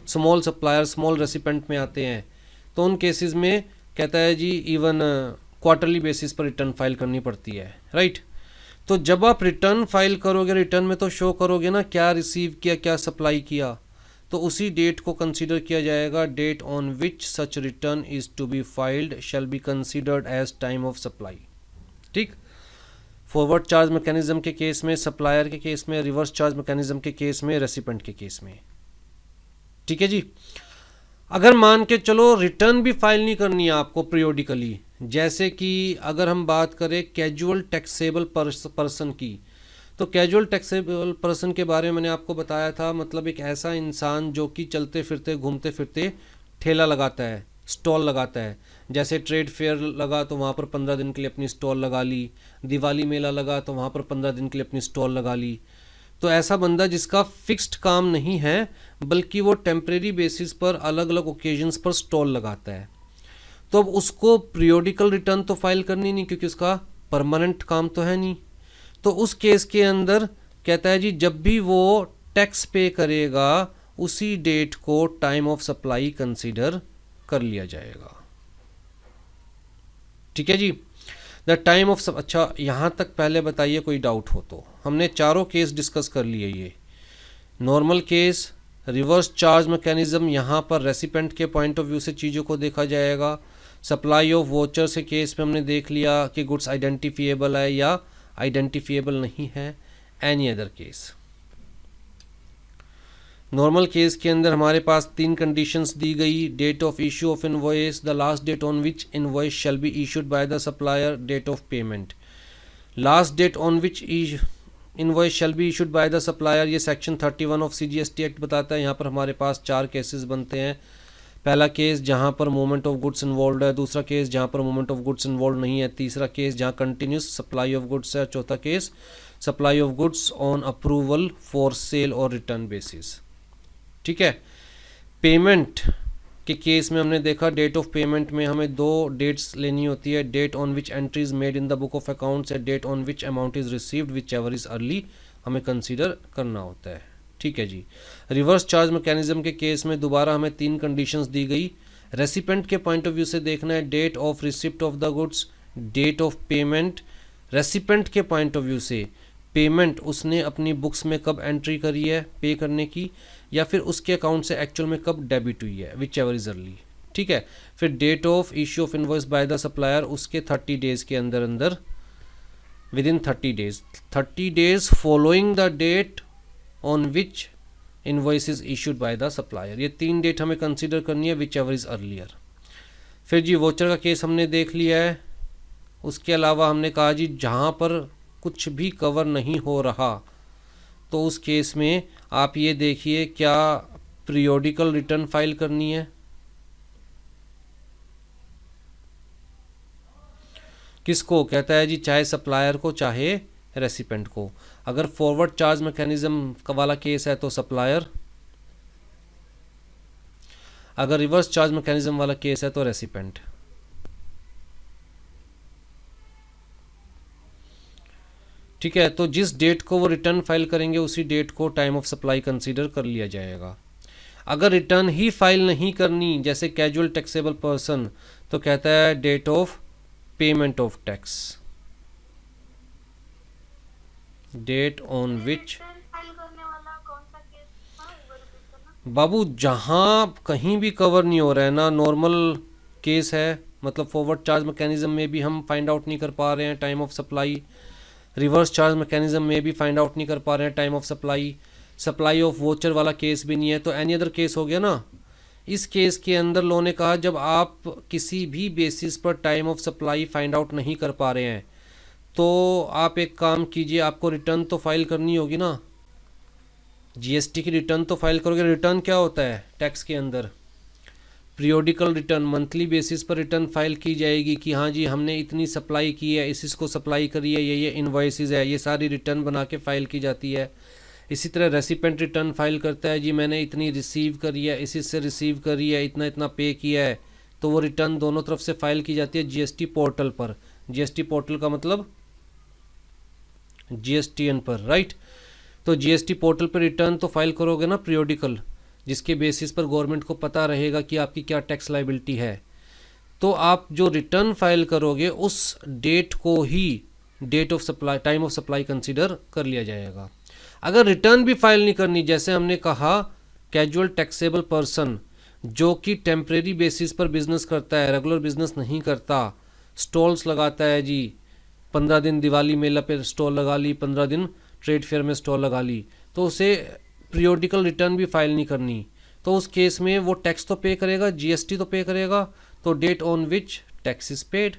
स्मॉल सप्लायर स्मॉल रेसिपेंट में आते हैं, तो उन केसेस में कहता है जी इवन क्वार्टरली बेसिस पर रिटर्न फाइल करनी पड़ती है, राइट। तो जब आप रिटर्न फाइल करोगे, रिटर्न में तो शो करोगे ना क्या रिसीव किया, क्या सप्लाई किया, तो उसी डेट को कंसीडर किया जाएगा। Date on which such return is to be filed shall be considered as time of supply. ठीक, फॉरवर्ड चार्ज मैकेनिज्म के केस में, सप्लायर के केस में, रिवर्स चार्ज मैकेनिज्म के केस में, रेसिपेंट के केस में। ठीक है जी। अगर मान के चलो रिटर्न भी फाइल नहीं करनी है आपको पीरियोडिकली, जैसे कि अगर हम बात करें कैजुअल टैक्सेबल पर्सन की, तो कैजुअल टैक्सेबल पर्सन के बारे में मैंने आपको बताया था, मतलब एक ऐसा इंसान जो कि चलते फिरते घूमते फिरते ठेला लगाता है, स्टॉल लगाता है। जैसे ट्रेड फेयर लगा तो वहाँ पर 15 दिन के लिए अपनी स्टॉल लगा ली, दिवाली मेला लगा तो वहाँ पर 15 दिन के लिए अपनी स्टॉल लगा ली। तो ऐसा बंदा जिसका फिक्स्ड काम नहीं है बल्कि वो टेम्परेरी बेसिस पर अलग अलग ओकेजन्स पर स्टॉल लगाता है, तो अब उसको पीरियोडिकल रिटर्न तो फाइल करनी नहीं क्योंकि उसका परमानेंट काम तो है नहीं। तो उस केस के अंदर कहता है जी जब भी वो टैक्स पे करेगा उसी डेट को टाइम ऑफ सप्लाई कंसीडर कर लिया जाएगा। ठीक है जी। द टाइम ऑफ अच्छा, यहाँ तक पहले बताइए कोई डाउट हो तो। हमने चारों केस डिस्कस कर लिए, ये normal case, reverse charge mechanism, यहाँ पर रेसिपेंट के पॉइंट ऑफ व्यू से चीज़ों को देखा जाएगा। सप्लाई ऑफ वोचर से केस में हमने देख लिया कि गुड्स आइडेंटिफिएबल है या आइडेंटिफिएबल नहीं है। Any other case, normal case के अंदर हमारे पास 3 कंडीशंस दी गई। Date of issue of invoice, the last date on which invoice shall be issued by the supplier, date of payment, last date on which invoice shall be issued by the supplier. ये सेक्शन 31 ऑफ CGST एक्ट बताता है। यहाँ पर हमारे पास 4 केसेस बनते हैं। पहला केस जहाँ पर मूवमेंट ऑफ गुड्स इन्वॉल्व है, दूसरा केस जहाँ पर मूवमेंट ऑफ गुड्स इन्वॉल्व नहीं है, तीसरा केस जहाँ कंटिन्यूस सप्लाई ऑफ गुड्स है, चौथा case supply of goods on approval for cell और रिटर्न बेसिस। ठीक है। पेमेंट के केस में हमने देखा डेट ऑफ पेमेंट में हमें 2 डेट्स लेनी होती है, date on which entry is made in the book of accounts या date on which amount is received, whichever is early हमें कंसीडर करना होता है। ठीक है जी। रिवर्स चार्ज मैकेनिज्म के केस में दोबारा हमें 3 कंडीशंस दी गई। रेसिपेंट के पॉइंट ऑफ व्यू से देखना है date of receipt of the goods, date of payment. Recipient के पॉइंट ऑफ व्यू से पेमेंट उसने अपनी बुक्स में कब एंट्री करी है पे करने की, या फिर उसके अकाउंट से एक्चुअल में कब डेबिट हुई है, विच एवर इज अर्ली। ठीक है। फिर date of issue of invoice by the supplier, उसके 30 डेज के अंदर अंदर, within 30 days following the date on which invoice is issued by the supplier. ये 3 डेट हमें कंसीडर करनी है, विच एवर इज अर्लियर। फिर जी वोचर का केस हमने देख लिया है। उसके अलावा हमने कहा जी जहाँ पर कुछ भी कवर नहीं हो रहा तो उस केस में आप ये देखिए क्या पीरियोडिकल रिटर्न फाइल करनी है, किसको कहता है जी, चाहे सप्लायर को चाहे रेसिपेंट को। अगर फॉरवर्ड चार्ज मैकेनिज्म वाला केस है तो सप्लायर, अगर रिवर्स चार्ज मैकेनिज्म वाला केस है तो रेसिपेंट। ठीक है। तो जिस डेट को वो रिटर्न फाइल करेंगे उसी डेट को टाइम ऑफ सप्लाई कंसीडर कर लिया जाएगा। अगर रिटर्न ही फाइल नहीं करनी जैसे कैजुअल टैक्सेबल पर्सन, तो कहता है date of payment of tax, date on which. बाबू जहाँ कहीं भी कवर नहीं हो रहा है ना, नॉर्मल केस है, मतलब फॉरवर्ड चार्ज मैकेनिज्म में भी हम फाइंड आउट नहीं कर पा रहे हैं time of supply, reverse charge mechanism में भी फाइंड आउट नहीं कर पा रहे हैं time of supply, supply of voucher वाला केस भी नहीं है, तो एनी अदर केस हो गया ना। इस केस के अंदर लॉ ने कहा जब आप किसी भी बेसिस पर time of supply find out नहीं कर पा रहे हैं तो आप एक काम कीजिए, आपको रिटर्न तो फाइल करनी होगी ना, जीएसटी की रिटर्न तो फाइल करोगे। रिटर्न क्या होता है टैक्स के अंदर? पीरियोडिकल रिटर्न, मंथली बेसिस पर रिटर्न फाइल की जाएगी कि हाँ जी हमने इतनी सप्लाई की है, इसको सप्लाई करी है, ये इनवॉइसेस है, ये सारी रिटर्न बना के फाइल की जाती है। इसी तरह रेसिपेंट रिटर्न फाइल करता है, जी मैंने इतनी रिसीव करी है, इसी से रिसीव करी है, इतना इतना पे किया है, तो वो रिटर्न दोनों तरफ से फाइल की जाती है जीएसटी पोर्टल पर। जीएसटी पोर्टल का मतलब जीएसटीएन पर, राइट। तो जीएसटी पोर्टल पर रिटर्न तो फाइल करोगे ना पीरियोडिकल, जिसके बेसिस पर गवर्नमेंट को पता रहेगा कि आपकी क्या टैक्स लायबिलिटी है। तो आप जो रिटर्न फाइल करोगे उस डेट को ही date of supply, time of supply consider कर लिया जाएगा। अगर रिटर्न भी फाइल नहीं करनी, जैसे हमने कहा कैजुअल टैक्सेबल पर्सन जो कि टेम्परेरी बेसिस पर बिजनेस करता है, रेगुलर बिजनेस नहीं करता, स्टॉल्स लगाता है जी, 15 दिन दिवाली मेला पे स्टॉल लगा ली, 15 दिन ट्रेड फेयर में स्टॉल लगा ली, तो उसे पीरियोडिकल रिटर्न भी फाइल नहीं करनी, तो उस केस में वो टैक्स तो पे करेगा, जीएसटी तो पे करेगा। तो date on which tax is paid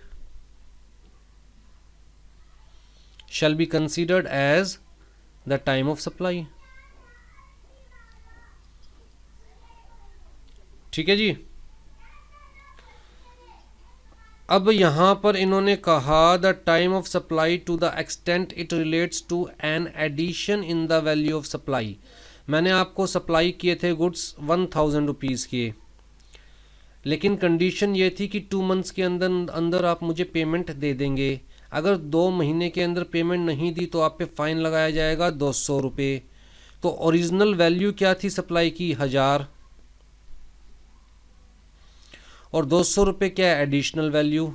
shall be considered as the time of supply. ठीक है जी। अब यहां पर इन्होंने कहा the time of supply to the extent it relates to an addition in the value of supply. मैंने आपको सप्लाई किए थे गुड्स 1000 रुपीज़ के, लेकिन कंडीशन ये थी कि 2 मंथ्स के अंदर अंदर आप मुझे पेमेंट दे देंगे। अगर 2 महीने के अंदर पेमेंट नहीं दी तो आप पे फाइन लगाया जाएगा 200 रुपये। तो ओरिजिनल वैल्यू क्या थी सप्लाई की? 1000, और 200 रुपये क्या है? Additional value.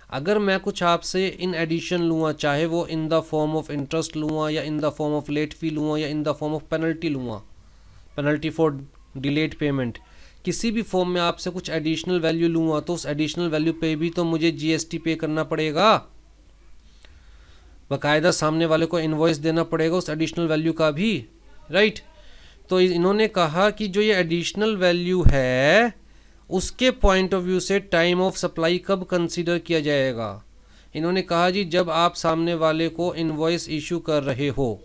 अगर मैं कुछ आपसे इन एडिशन लूँगा, चाहे वो in the form of interest लूँगा या in the form of late fee लूँगा या in the form of penalty लूँगा, पेनल्टी फॉर डिलेड पेमेंट, किसी भी फॉर्म में आपसे कुछ एडिशनल वैल्यू लूँगा तो उस एडिशनल वैल्यू पे भी तो मुझे जीएसटी पे करना पड़ेगा, बाकायदा सामने वाले को इनवॉइस देना पड़ेगा उस एडिशनल वैल्यू का भी, राइट। तो इन्होंने कहा कि जो ये एडिशनल वैल्यू है उसके पॉइंट ऑफ व्यू से टाइम ऑफ सप्लाई कब कंसीडर किया जाएगा। इन्होंने कहा जी जब आप सामने वाले को इनवॉइस इशू कर रहे हो,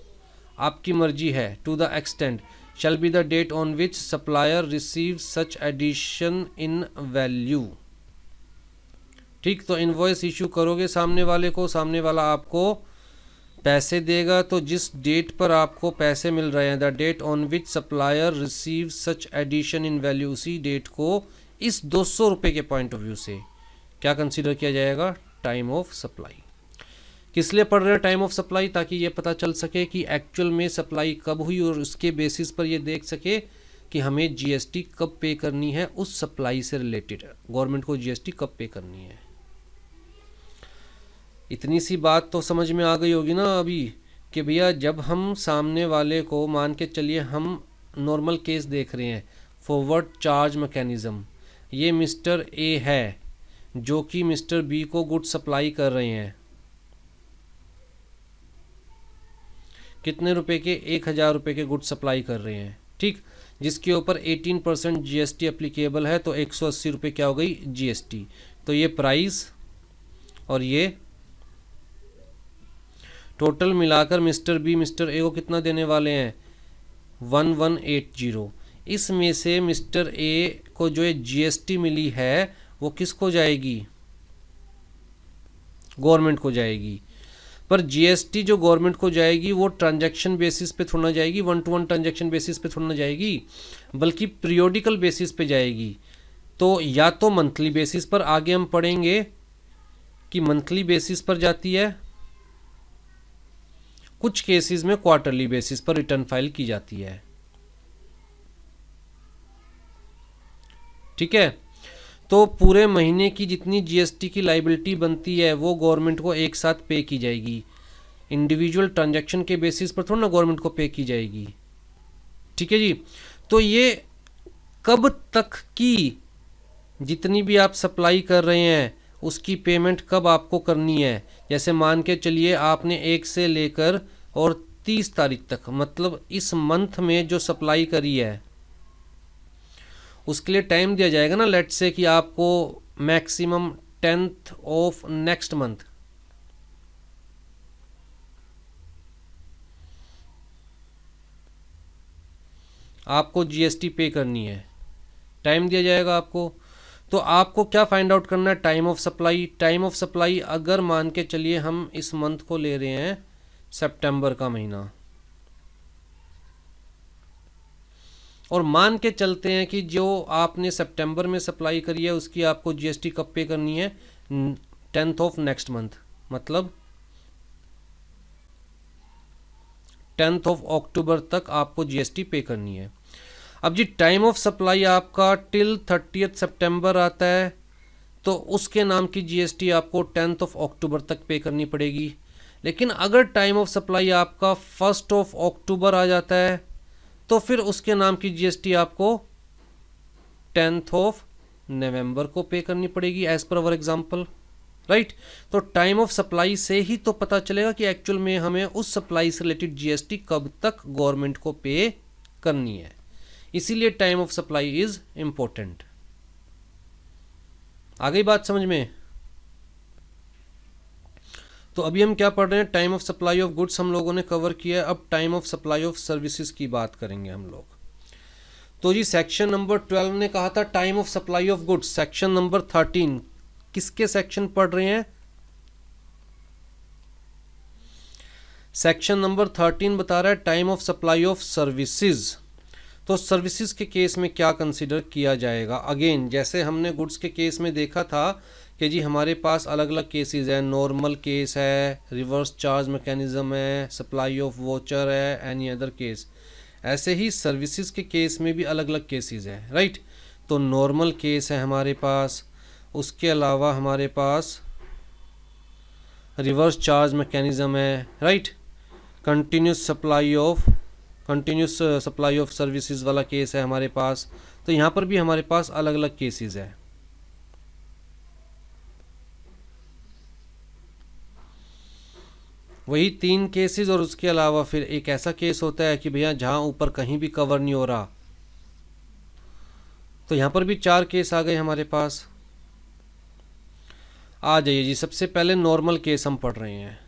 आपकी मर्जी है, to the extent shall be the date on which supplier receives such addition in value। ठीक, तो इनवॉइस इशू करोगे सामने वाले को, सामने वाला आपको पैसे देगा, तो जिस डेट पर आपको पैसे मिल रहे हैं, the date on which supplier receive such addition in value, उसी डेट को इस 200 रुपये के पॉइंट ऑफ व्यू से क्या कंसीडर किया जाएगा? Time of supply. किस लिए पढ़ रहे हैं टाइम ऑफ सप्लाई? ताकि ये पता चल सके कि एक्चुअल में सप्लाई कब हुई और उसके बेसिस पर ये देख सके कि हमें जीएसटी कब पे करनी है, उस सप्लाई से रिलेटेड गवर्नमेंट को जीएसटी कब पे करनी है। इतनी सी बात तो समझ में आ गई होगी ना अभी कि भैया जब हम सामने वाले को, मान के चलिए हम नॉर्मल केस देख रहे हैं, फॉरवर्ड चार्ज मैकेनिज़्म, ये मिस्टर ए है जो कि मिस्टर बी को गुड सप्लाई कर रहे हैं, कितने रुपए के? 1000 रुपये के गुड सप्लाई कर रहे हैं, ठीक, जिसके ऊपर 18% जीएसटी एप्लीकेबल है, तो 180 रुपये क्या हो गई? जीएसटी। तो ये प्राइस और ये टोटल मिलाकर मिस्टर बी मिस्टर ए को कितना देने वाले हैं? 1180। इसमें से मिस्टर ए को जो ये जीएसटी मिली है वो किसको जाएगी? गवर्नमेंट को जाएगी। पर जीएसटी जो गवर्नमेंट को जाएगी वो ट्रांजैक्शन बेसिस पे थोड़ा ना जाएगी, 1-to-1 ट्रांजैक्शन बेसिस पे थोड़ा ना जाएगी, बल्कि पीरियोडिकल बेसिस पे जाएगी। तो या तो मंथली बेसिस पर, आगे हम पढ़ेंगे कि मंथली बेसिस पर जाती है, कुछ केसेस में क्वार्टरली बेसिस पर रिटर्न फाइल की जाती है। ठीक है, तो पूरे महीने की जितनी जीएसटी की लाइबिलिटी बनती है वो गवर्नमेंट को एक साथ पे की जाएगी, इंडिविजुअल ट्रांजैक्शन के बेसिस पर थोड़ा ना गवर्नमेंट को पे की जाएगी। ठीक है जी। तो ये कब तक की जितनी भी आप सप्लाई कर रहे हैं उसकी पेमेंट कब आपको करनी है? जैसे मान के चलिए आपने 1 से लेकर और 30 तारीख तक, मतलब इस मंथ में जो सप्लाई करी है उसके लिए टाइम दिया जाएगा ना। लेट्स से कि आपको maximum 10th of next month आपको जीएसटी पे करनी है, टाइम दिया जाएगा आपको। तो आपको क्या फाइंड आउट करना है, time of supply. Time of supply अगर मान के चलिए हम इस मंथ को ले रहे हैं सितंबर का महीना, और मान के चलते हैं कि जो आपने सितंबर में सप्लाई करी है उसकी आपको जीएसटी कब पे करनी है, 10th ऑफ नेक्स्ट मंथ, मतलब 10th ऑफ अक्टूबर तक आपको जीएसटी पे करनी है। अब जी टाइम ऑफ सप्लाई आपका टिल 30th सितंबर आता है, तो उसके नाम की जीएसटी आपको 10th ऑफ अक्टूबर तक पे करनी पड़ेगी। लेकिन अगर टाइम ऑफ सप्लाई आपका 1st ऑफ अक्टूबर आ जाता है तो फिर उसके नाम की जीएसटी आपको 10th ऑफ नवंबर को पे करनी पड़ेगी, as per our example, right. तो टाइम ऑफ सप्लाई से ही तो पता चलेगा कि एक्चुअल में हमें उस सप्लाई से रिलेटेड जीएसटी कब तक गवर्नमेंट को पे करनी है, इसीलिए time of supply is important. आ गई बात समझ में? तो अभी हम क्या पढ़ रहे हैं, time of supply of goods हम लोगों ने कवर किया है। अब time of supply of services की बात करेंगे हम लोग। तो जी सेक्शन नंबर 12 ने कहा था time of supply of goods. Section number 13 किसके सेक्शन पढ़ रहे हैं? सेक्शन नंबर 13 बता रहा है time of supply of services. तो सर्विसेज के केस में क्या कंसिडर किया जाएगा? अगेन जैसे हमने गुड्स के केस में देखा था कि जी हमारे पास अलग अलग केसेस हैं, नॉर्मल केस है, रिवर्स चार्ज मैकेनिज्म है, सप्लाई ऑफ वोचर है, एनी अदर केस। ऐसे ही सर्विसेज के केस में भी अलग अलग केसेस हैं, राइट। तो नॉर्मल केस है हमारे पास, उसके अलावा हमारे पास रिवर्स चार्ज मैकेनिज्म है, right. Continuous supply of services वाला केस है हमारे पास। तो यहाँ पर भी हमारे पास अलग अलग केसेस है। वही 3 केसेस, और उसके अलावा फिर एक ऐसा केस होता है कि भैया जहाँ ऊपर कहीं भी कवर नहीं हो रहा, तो यहाँ पर भी 4 केस आ गए हमारे पास। आ जाइए जी, सबसे पहले नॉर्मल केस हम पढ़ रहे हैं।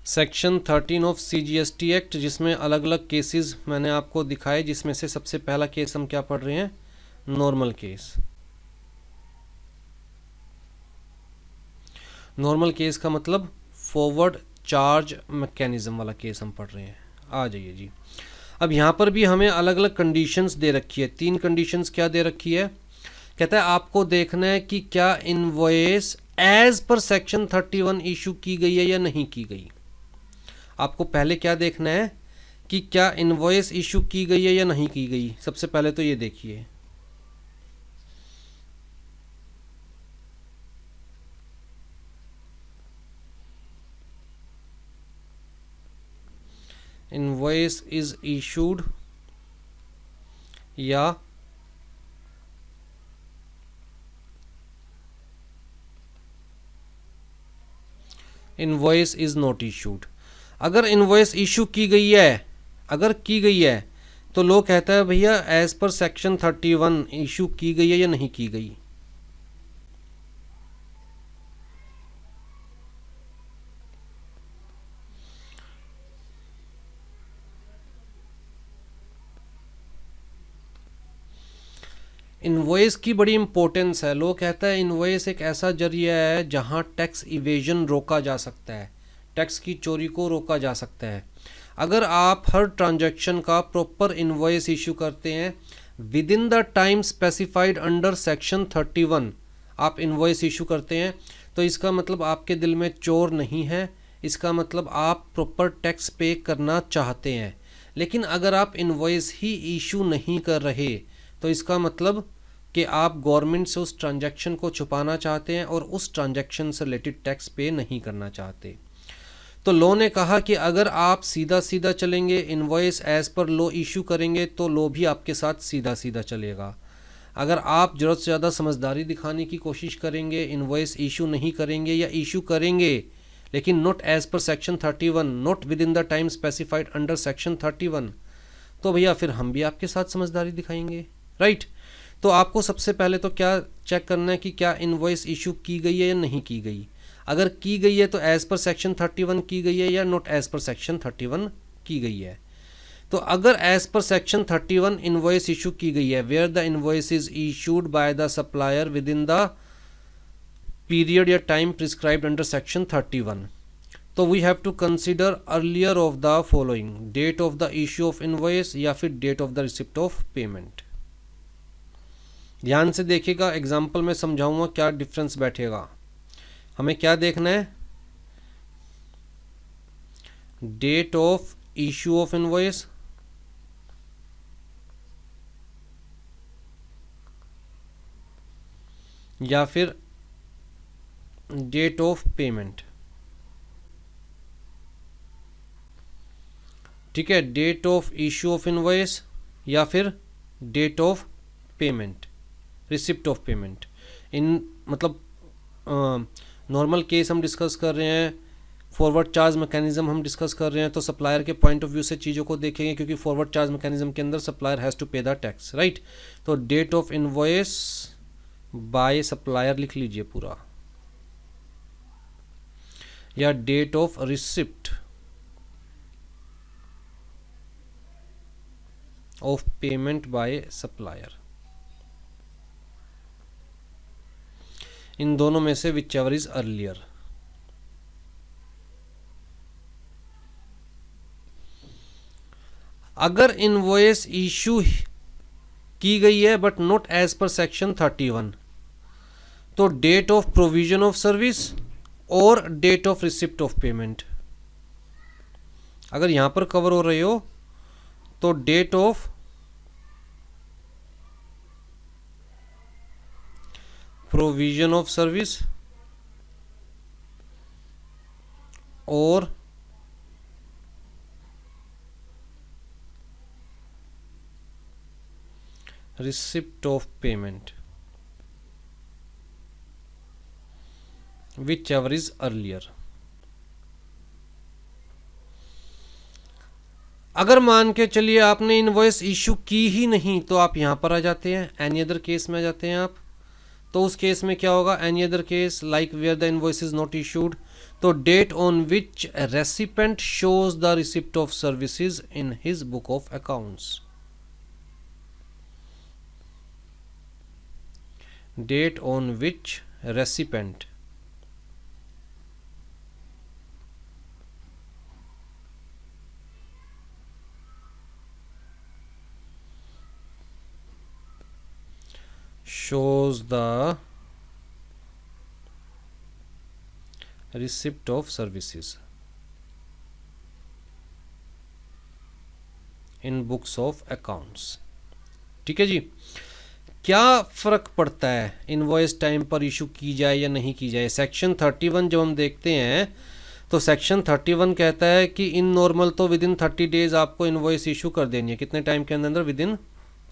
सेक्शन 13 ऑफ सीजीएसटी एक्ट, जिसमें अलग अलग केसेस मैंने आपको दिखाए, जिसमें से सबसे पहला केस हम क्या पढ़ रहे हैं, नॉर्मल केस। नॉर्मल केस का मतलब फॉरवर्ड चार्ज मैकेनिज्म वाला केस हम पढ़ रहे हैं। आ जाइए जी, अब यहाँ पर भी हमें अलग अलग कंडीशंस दे रखी है। 3 कंडीशंस क्या दे रखी है, कहता है आपको देखना है कि क्या invoice as per section 31 issue की गई है या नहीं की गई। आपको पहले क्या देखना है कि क्या इनवॉइस इशू की गई है या नहीं की गई। सबसे पहले तो ये देखिए, इनवॉइस इज इशूड या इनवॉइस इज नॉट इशूड। अगर इनवॉइस इशू की गई है, अगर की गई है तो लोग कहता है भैया एज पर सेक्शन 31 इशू की गई है या नहीं की गई। इनवॉइस की बड़ी इंपॉर्टेंस है। लोग कहता है इनवॉइस एक ऐसा जरिया है जहां टैक्स इवेजन रोका जा सकता है, टैक्स की चोरी को रोका जा सकता है। अगर आप हर ट्रांजैक्शन का प्रॉपर इनवॉइस इशू करते हैं with in the time specified under section 31, आप इनवॉइस इशू करते हैं, तो इसका मतलब आपके दिल में चोर नहीं है, इसका मतलब आप प्रॉपर टैक्स पे करना चाहते हैं। लेकिन अगर आप इनवॉइस ही इशू नहीं कर रहे तो इसका मतलब कि आप गवर्नमेंट से उस ट्रांजैक्शन को छुपाना चाहते हैं और उस ट्रांजैक्शन से रिलेटेड टैक्स पे नहीं करना चाहते। तो लॉ ने कहा कि अगर आप सीधा सीधा चलेंगे, invoice as per law issue करेंगे, तो लॉ भी आपके साथ सीधा सीधा चलेगा। अगर आप ज़रूरत से ज़्यादा समझदारी दिखाने की कोशिश करेंगे, इनवॉइस इशू नहीं करेंगे या इशू करेंगे लेकिन not as per section 31, not within the time specified under section 31, तो भैया फिर हम भी आपके साथ समझदारी दिखाएंगे, राइट। तो आपको सबसे पहले तो क्या चेक करना है कि क्या इनवॉइस इशू की गई है या नहीं की गई। अगर की गई है तो एज पर सेक्शन 31 की गई है या नॉट एज पर सेक्शन 31 की गई है। तो अगर as per section 31 invoice issue की गई है, where the invoice is issued by the supplier within the period या टाइम प्रिस्क्राइब्ड अंडर सेक्शन 31, तो we have to consider earlier of the following, date of the issue of invoice या फिर date of the receipt of payment. ध्यान से देखिएगा, एग्जाम्पल में समझाऊंगा क्या डिफरेंस बैठेगा। हमें क्या देखना है, date of issue of invoice या फिर डेट ऑफ पेमेंट। ठीक है, date of issue of invoice या फिर date of payment, receipt of payment. In मतलब नॉर्मल केस हम डिस्कस कर रहे हैं, फॉरवर्ड चार्ज मैकेनिज्म हम डिस्कस कर रहे हैं, तो सप्लायर के पॉइंट ऑफ व्यू से चीज़ों को देखेंगे, क्योंकि फॉरवर्ड चार्ज मैकेनिज्म के अंदर supplier has to pay the tax, right. तो date of invoice by supplier लिख लीजिए पूरा, या date of receipt of payment by supplier. इन दोनों में से विच एवर इज अर्लियर। अगर इनवॉइस इशू की गई है but not as per section 31, तो date of provision of service और date of receipt of payment अगर यहां पर कवर हो रही हो तो date of provision of service और receipt of payment, whichever is earlier. अगर मान के चलिए आपने इनवॉइस इशू की ही नहीं, तो आप यहां पर आ जाते हैं, एनी अदर केस में आ जाते हैं आप। तो उस केस में क्या होगा, any other case like where the invoice is not issued, तो date on which recipient shows the receipt of services in his book of accounts. Date on which recipient shows the receipt of services in books of accounts। ठीक है जी। क्या फ़र्क पड़ता है इनवॉइस टाइम पर इशू की जाए या नहीं की जाए। सेक्शन 31 जब हम देखते हैं तो सेक्शन 31 कहता है कि इन नॉर्मल तो विद इन 30 डेज आपको इनवॉइस इशू कर देनी है। कितने टाइम के अंदर, विद इन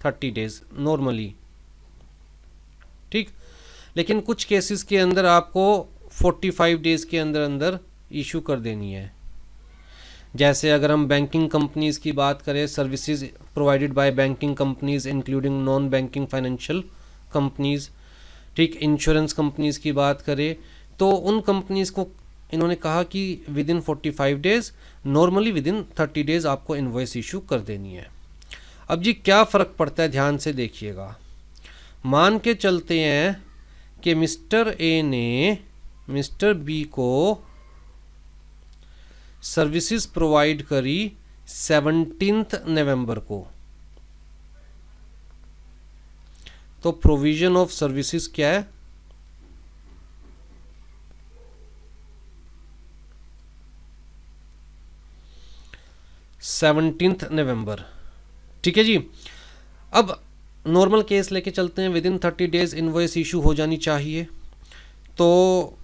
30 डेज नॉर्मली, ठीक। लेकिन कुछ केसेस के अंदर आपको 45 डेज के अंदर अंदर इशू कर देनी है। जैसे अगर हम बैंकिंग कंपनीज़ की बात करें, services provided by banking companies including non banking financial companies, ठीक। इंश्योरेंस कंपनीज़ की बात करें तो उन कंपनीज़ को इन्होंने कहा कि with in 45 days, normally with in 30 days आपको इनवॉइस इशू कर देनी है। अब जी क्या फ़र्क पड़ता है, ध्यान से देखिएगा। मान के चलते हैं कि मिस्टर ए ने मिस्टर बी को सर्विसेज प्रोवाइड करी 17 नवंबर को, तो प्रोविजन ऑफ सर्विसेज क्या है, सेवनटीन्थ नवंबर, ठीक है जी। अब नॉर्मल केस लेके चलते हैं, with in 30 days invoice issue हो जानी चाहिए। तो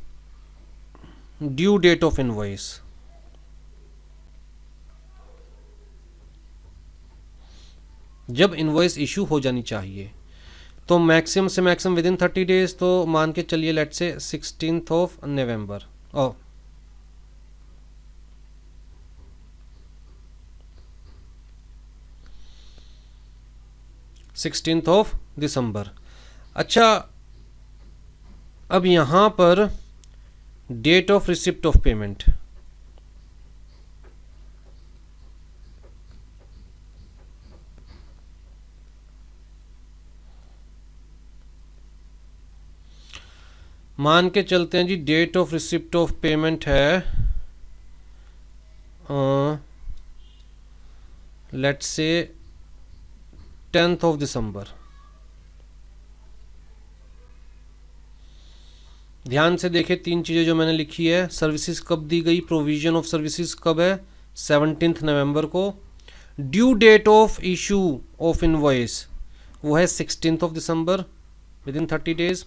ड्यू डेट ऑफ इनवॉइस, जब इनवॉइस इशू हो जानी चाहिए तो मैक्सिमम से मैक्सिमम विद इन 30 डेज, तो मान के चलिए let's say 16th of November और 16th ऑफ दिसंबर। अच्छा, अब यहाँ पर date of receipt of payment, मान के चलते हैं जी date of receipt of payment है लेट्स से 10th ऑफ दिसंबर। ध्यान से देखें तीन चीज़ें जो मैंने लिखी है, सर्विसेज कब दी गई, प्रोविजन ऑफ सर्विसेज कब है, 17th नवंबर को। Due date of issue of invoice वो है 16th ऑफ दिसंबर, विद इन 30 डेज।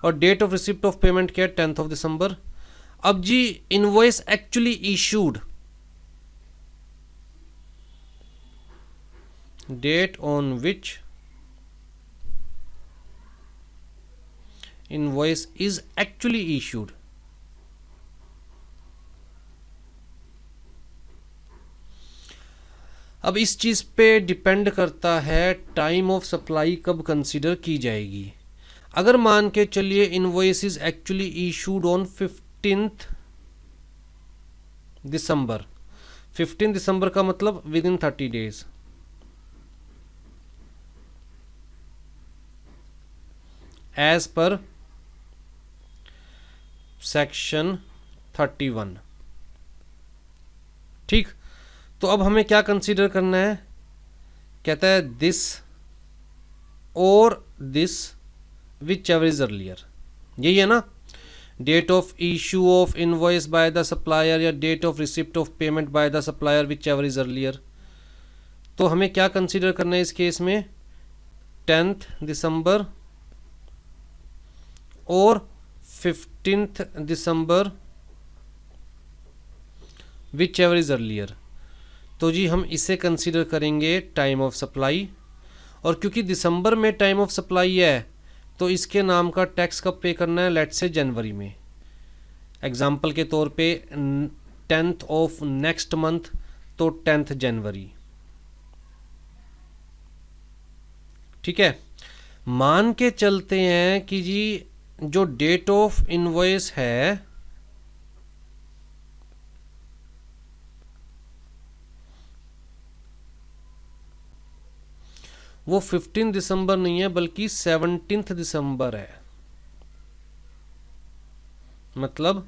और date of receipt of payment क्या है, 10th ऑफ दिसंबर। अब जी invoice actually issued, date on which invoice is actually issued, अब इस चीज पे डिपेंड करता है टाइम ऑफ सप्लाई कब कंसीडर की जाएगी। अगर मान के चलिए invoice is actually issued on 15th दिसंबर, 15 दिसंबर का मतलब within 30 days, as per section 31। ठीक, तो अब हमें क्या कंसीडर करना है, कहता है दिस और this whichever is earlier, यही है ना, date of issue of invoice by the supplier या date of receipt of payment by the supplier whichever is earlier. तो हमें क्या कंसीडर करना है इस केस में, 10th दिसंबर और 15th December which ever is earlier. तो जी हम इसे कंसीडर करेंगे टाइम ऑफ सप्लाई, और क्योंकि दिसंबर में टाइम ऑफ सप्लाई है तो इसके नाम का टैक्स कब पे करना है, लेट्स से जनवरी में। एग्जाम्पल के तौर पे 10th ऑफ नेक्स्ट मंथ, तो 10th जनवरी। ठीक है, मान के चलते हैं कि जी जो डेट ऑफ इनवॉइस है वो 15 दिसंबर नहीं है बल्कि 17th दिसंबर है, मतलब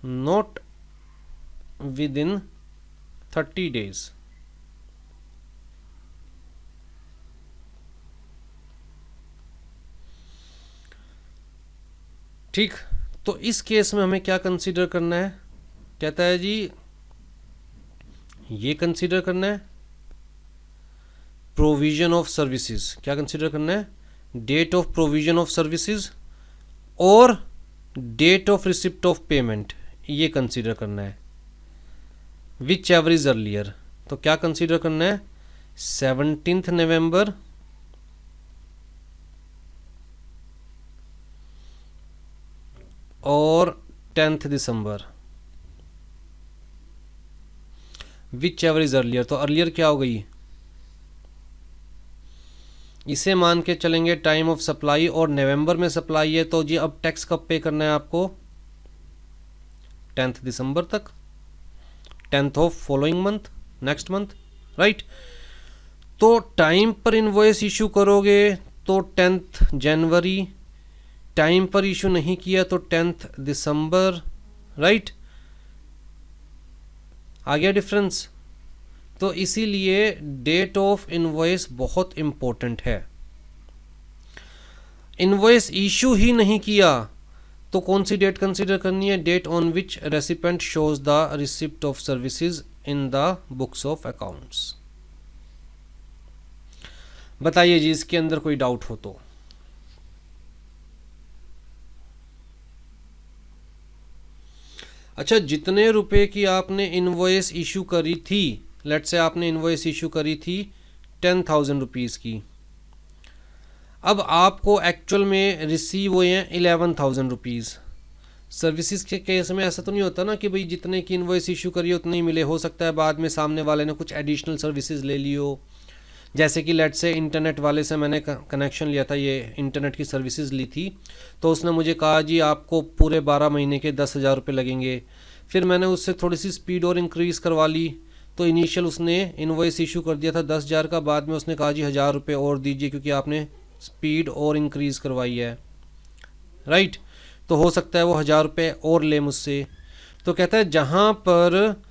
नॉट विद इन 30 डेज। ठीक, तो इस केस में हमें क्या कंसीडर करना है, कहता है जी ये कंसीडर करना है प्रोविजन ऑफ सर्विसेज, क्या कंसीडर करना है, date of provision of services और date of receipt of payment, ये कंसीडर करना है, विच एवर इज अर्लियर। तो क्या कंसीडर करना है, 17th नवंबर और 10th December, which ever is earlier. तो अर्लियर क्या हो गई, इसे मान के चलेंगे टाइम ऑफ सप्लाई, और नवंबर में सप्लाई है तो जी अब टैक्स कब पे करना है आपको, 10th दिसंबर तक, 10th of following month, next month, right. तो टाइम पर इनवॉइस इशू करोगे तो 10th जनवरी, टाइम पर इशू नहीं किया तो 10th दिसंबर, राइट। आ गया डिफरेंस। तो इसीलिए डेट ऑफ इनवॉइस बहुत इंपॉर्टेंट है। इनवॉइस इशू ही नहीं किया तो कौन सी डेट कंसीडर करनी है, date on which recipient shows the receipt of services in the books of accounts. बताइए जी, इसके अंदर कोई डाउट हो तो। अच्छा, जितने रुपए की आपने इनवॉइस इशू करी थी, लेट से आपने इनवॉइस इशू करी थी 10,000 रुपीज़ की, अब आपको एक्चुअल में रिसीव हुए हैं 11,000 रुपीज़। सर्विसेज के केस में ऐसा तो नहीं होता ना कि भाई जितने की इनवॉइस इशू करी उतने ही मिले, हो सकता है बाद में सामने वाले ने कुछ एडिशनल सर्विसेज ले ली हो। जैसे कि लेट से इंटरनेट वाले से मैंने कनेक्शन लिया था, ये इंटरनेट की सर्विसेज ली थी, तो उसने मुझे कहा जी आपको पूरे 12 महीने के 10,000 रुपये लगेंगे। फिर मैंने उससे थोड़ी सी स्पीड और इंक्रीज़ करवा ली, तो इनिशियल उसने इनवॉइस इशू कर दिया था 10,000 का, बाद में उसने कहा जी 1,000 रुपये और दीजिए क्योंकि आपने स्पीड और इंक्रीज़ करवाई है, राइट। तो हो सकता है वो 1,000 रुपये और ले मुझसे। तो कहता है जहाँ पर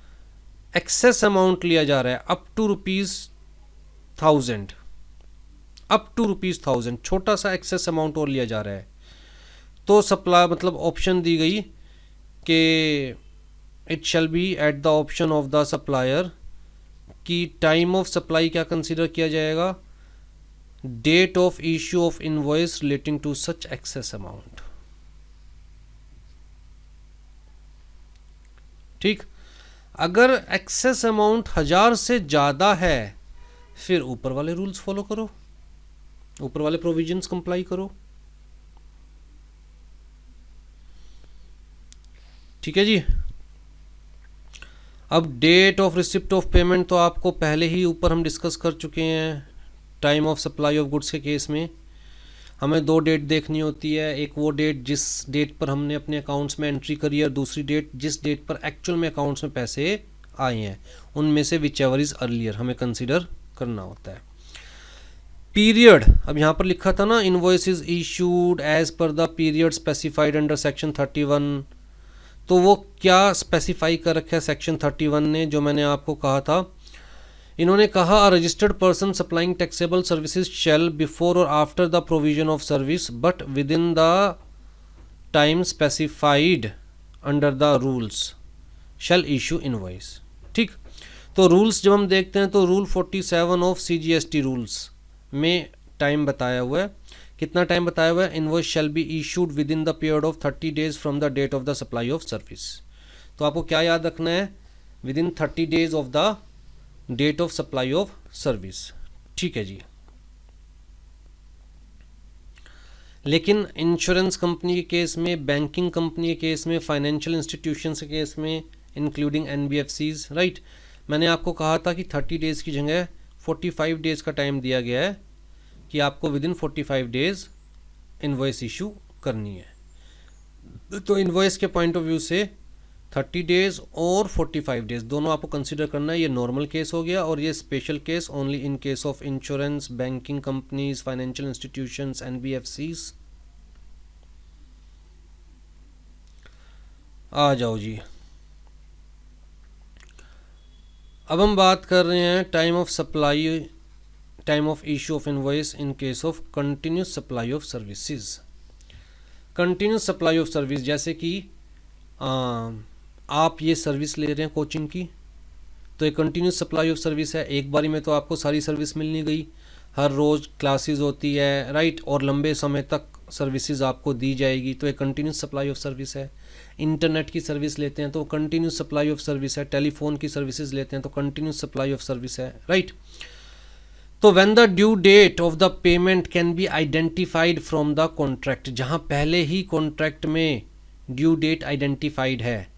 एक्सेस अमाउंट लिया जा रहा है अप टू ₹1,000, छोटा सा एक्सेस अमाउंट और लिया जा रहा है, तो सप्लाई मतलब ऑप्शन दी गई कि it shall be at the option of the supplier, कि टाइम ऑफ सप्लाई क्या कंसीडर किया जाएगा, date of issue of invoice relating to such excess amount. ठीक, अगर एक्सेस अमाउंट 1,000 से ज़्यादा है फिर ऊपर वाले रूल्स फॉलो करो, ऊपर वाले प्रोविजंस कंप्लाई करो। ठीक है जी। अब date of receipt of payment तो आपको पहले ही ऊपर हम डिस्कस कर चुके हैं। Time of supply of goods के केस में हमें 2 डेट देखनी होती है, एक वो डेट जिस डेट पर हमने अपने अकाउंट्स में एंट्री करी है और दूसरी डेट जिस डेट पर एक्चुअल में अकाउंट्स में पैसे आए हैं, उनमें से विच एवर इज़ अर्लियर हमें कंसीडर करना होता है। पीरियड, अब यहाँ पर लिखा था ना invoice is issued as per the period specified under section 31, तो वो क्या स्पेसिफाई कर रखा है सेक्शन 31 ने, जो मैंने आपको कहा था। इन्होंने कहा a registered person supplying taxable services shall before और after the provision of service but within the time specified under the rules shall issue invoice. ठीक, तो रूल्स जब हम देखते हैं तो रूल 47 ऑफ CGST रूल्स में टाइम बताया हुआ है। कितना टाइम बताया हुआ है, invoice shall be issued within the period of 30 days from the date of the supply of service. तो आपको क्या याद रखना है, within 30 days of the date of supply of service. ठीक है जी। लेकिन इंश्योरेंस कंपनी के केस में, बैंकिंग कंपनी के केस में, फाइनेंशियल इंस्टीट्यूशन के केस में इंक्लूडिंग NBFCs, राइट, मैंने आपको कहा था कि 30 डेज़ की जगह 45 डेज़ का टाइम दिया गया है कि आपको with in 45 days invoice issue करनी है। तो इनवॉइस के पॉइंट ऑफ व्यू से 30 डेज़ और 45 डेज़ दोनों आपको कंसीडर करना है। ये नॉर्मल केस हो गया और ये special case only in case of insurance, banking companies, financial institutions, NBFCs। आ जाओ जी, अब हम बात कर रहे हैं time of supply, time of issue of invoice in case of continuous supply of services. Continuous supply of service, जैसे कि आप ये सर्विस ले रहे हैं कोचिंग की, तो एक कंटिन्यूस सप्लाई ऑफ सर्विस है। एक बारी में तो आपको सारी सर्विस मिल नहीं गई, हर रोज़ क्लासेस होती है, राइट, और लंबे समय तक सर्विसेज आपको दी जाएगी, तो एक कंटिन्यूस सप्लाई ऑफ सर्विस है। इंटरनेट की सर्विस लेते हैं तो कंटिन्यूस सप्लाई ऑफ सर्विस है। टेलीफोन की सर्विसेज लेते हैं तो कंटिन्यूस सप्लाई ऑफ सर्विस है, राइट। तो when the due date of the payment can be identified from the contract, जहाँ पहले ही कॉन्ट्रैक्ट में ड्यू डेट आइडेंटिफाइड है,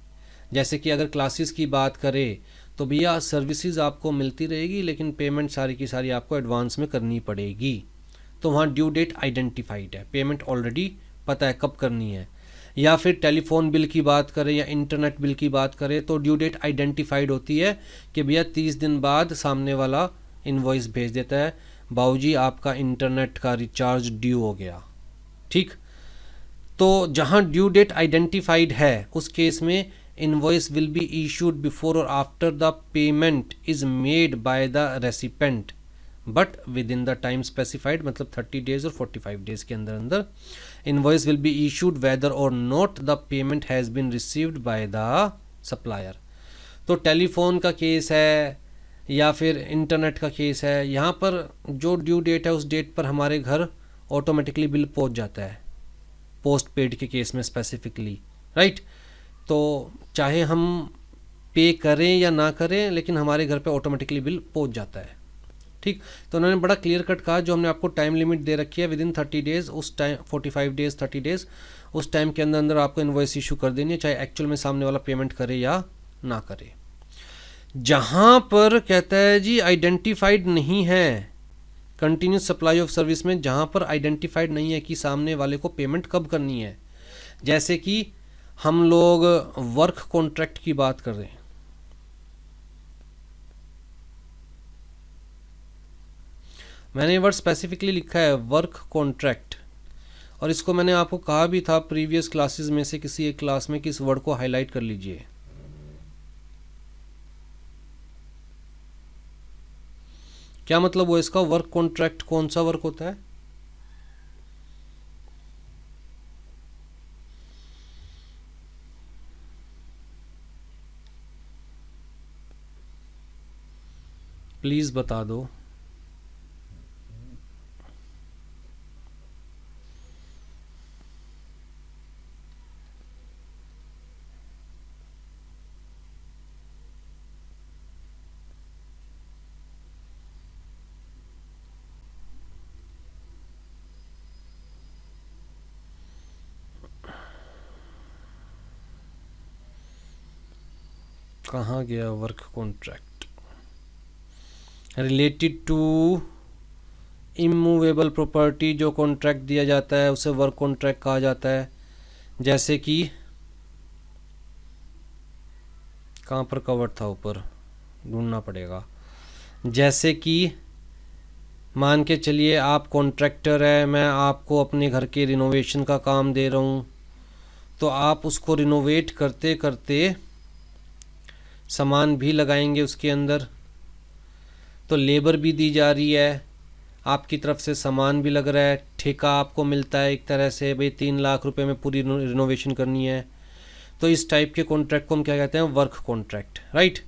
जैसे कि अगर क्लासेस की बात करें तो भैया सर्विसेज आपको मिलती रहेगी लेकिन पेमेंट सारी की सारी आपको एडवांस में करनी पड़ेगी, तो वहाँ ड्यू डेट आइडेंटिफाइड है, पेमेंट ऑलरेडी पता है कब करनी है। या फिर टेलीफोन बिल की बात करें या इंटरनेट बिल की बात करें तो ड्यू डेट आइडेंटिफाइड होती है कि भैया 30 दिन बाद सामने वाला इनवॉइस भेज देता है, बाबूजी आपका इंटरनेट का रिचार्ज ड्यू हो गया। ठीक, तो जहाँ ड्यू डेट आइडेंटिफाइड है उस केस में invoice will be issued before और after the payment is made by the recipient but within the time specified, मतलब 30 डेज और 45 डेज के अंदर अंदर invoice will be issued whether और not the payment has been received by the supplier. तो टेलीफोन का केस है, या फिर इंटरनेट का केस है, यहाँ पर जो ड्यू डेट है उस डेट पर हमारे घर ऑटोमेटिकली बिल पहुँच जाता है, पोस्ट पेड के केस में स्पेसिफिकली, राइट। तो चाहे हम पे करें या ना करें, लेकिन हमारे घर पे ऑटोमेटिकली बिल पहुँच जाता है, ठीक। तो उन्होंने बड़ा क्लियर कट कहा, जो हमने आपको टाइम लिमिट दे रखी है विदिन 30 डेज़, उस टाइम 45 डेज़ 30 डेज़, उस टाइम के अंदर अंदर आपको इन्वॉइस इशू कर देनी है, चाहे एक्चुअल में सामने वाला पेमेंट करे या ना करे। जहाँ पर कहता है जी आइडेंटिफाइड नहीं है कंटिन्यूस सप्लाई ऑफ सर्विस में, जहाँ पर आइडेंटिफाइड नहीं है कि सामने वाले को पेमेंट कब करनी है, जैसे कि हम लोग वर्क कॉन्ट्रैक्ट की बात कर रहे हैं, मैंने ये वर्ड स्पेसिफिकली लिखा है वर्क कॉन्ट्रैक्ट, और इसको मैंने आपको कहा भी था प्रीवियस क्लासेस में से किसी एक क्लास में कि इस वर्ड को हाईलाइट कर लीजिए। क्या मतलब वो इसका, वर्क कॉन्ट्रैक्ट कौन सा वर्क होता है? प्लीज बता दो। कहाँ गया work contract? Related to immovable property जो कॉन्ट्रैक्ट दिया जाता है उसे वर्क कॉन्ट्रैक्ट कहा जाता है। जैसे कि कहाँ पर कवर था, ऊपर ढूंढना पड़ेगा। जैसे कि मान के चलिए आप कॉन्ट्रैक्टर है, मैं आपको अपने घर के रिनोवेशन का काम दे रहा हूँ, तो आप उसको रिनोवेट करते करते सामान भी लगाएंगे उसके अंदर, तो लेबर भी दी जा रही है, आपकी तरफ से सामान भी लग रहा है, ठेका आपको मिलता है एक तरह से, भाई 3 लाख रुपए में पूरी रिनोवेशन करनी है। तो इस टाइप के कॉन्ट्रैक्ट को हम क्या कहते हैं, वर्क कॉन्ट्रैक्ट, राइट।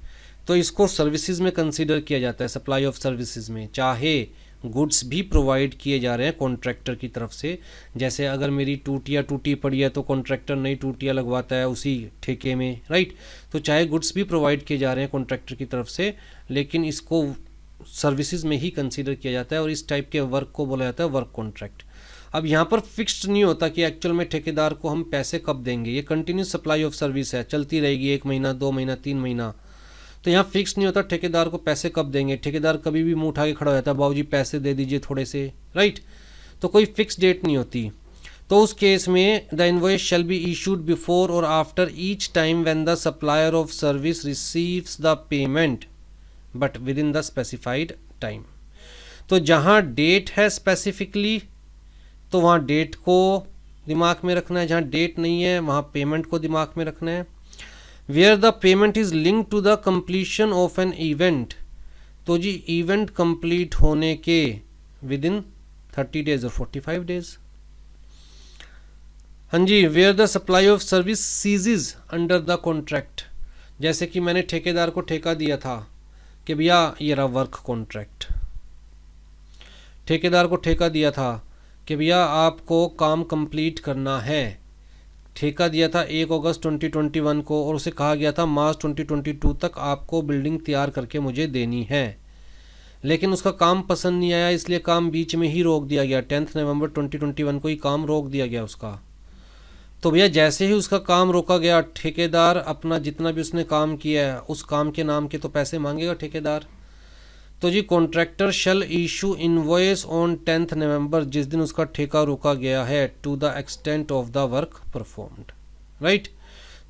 तो इसको सर्विसेज में कंसीडर किया जाता है, सप्लाई ऑफ सर्विसेज में, चाहे गुड्स भी प्रोवाइड किए जा रहे हैं कॉन्ट्रैक्टर की तरफ से। जैसे अगर मेरी टूटियाँ टूटी पड़ी है तो कॉन्ट्रैक्टर नई टूटियाँ लगवाता है उसी ठेके में, राइट। तो चाहे गुड्स भी प्रोवाइड किए जा रहे हैं कॉन्ट्रैक्टर की तरफ से, लेकिन इसको सर्विसेज में ही कंसीडर किया जाता है, और इस टाइप के वर्क को बोला जाता है वर्क कॉन्ट्रैक्ट। अब यहाँ पर फिक्स्ड नहीं होता कि एक्चुअल में ठेकेदार को हम पैसे कब देंगे, ये कंटिन्यूस सप्लाई ऑफ सर्विस है, चलती रहेगी 1 महीना 2 महीना 3 महीना, तो यहाँ फिक्स नहीं होता ठेकेदार को पैसे कब देंगे। ठेकेदार कभी भी मुंह उठा के खड़ा हो जाता है, बाबूजी पैसे दे दीजिए थोड़े से, राइट। तो कोई फिक्स डेट नहीं होती। तो उस केस में the invoice shall be issued before और after each time when the supplier of service receives the payment but within the specified time. तो जहाँ डेट है स्पेसिफिकली तो वहाँ डेट को दिमाग में रखना है, जहाँ डेट नहीं है वहाँ पेमेंट को दिमाग में रखना है। Where the payment is link to the completion of an event, तो जी इवेंट कंप्लीट होने के विद इन 30 डेज और 45 डेज। हाँ जी, where the supply of service ceases under the contract, जैसे कि मैंने ठेकेदार को ठेका दिया था कि भैया ये रहा वर्क कॉन्ट्रैक्ट, ठेकेदार को ठेका दिया था कि भैया आपको काम कंप्लीट करना है, ठेका दिया था 1 अगस्त 2021 को, और उसे कहा गया था मार्च 2022 तक आपको बिल्डिंग तैयार करके मुझे देनी है, लेकिन उसका काम पसंद नहीं आया इसलिए काम बीच में ही रोक दिया गया, 10 नवंबर 2021 को ही काम रोक दिया गया उसका। तो भैया जैसे ही उसका काम रोका गया, ठेकेदार अपना जितना भी उसने काम किया है उस काम के नाम के तो पैसे मांगेगा ठेकेदार। तो जी contractor shall issue invoice on 10 नवंबर, जिस दिन उसका ठेका रोका गया है, to the extent of the work performed, right.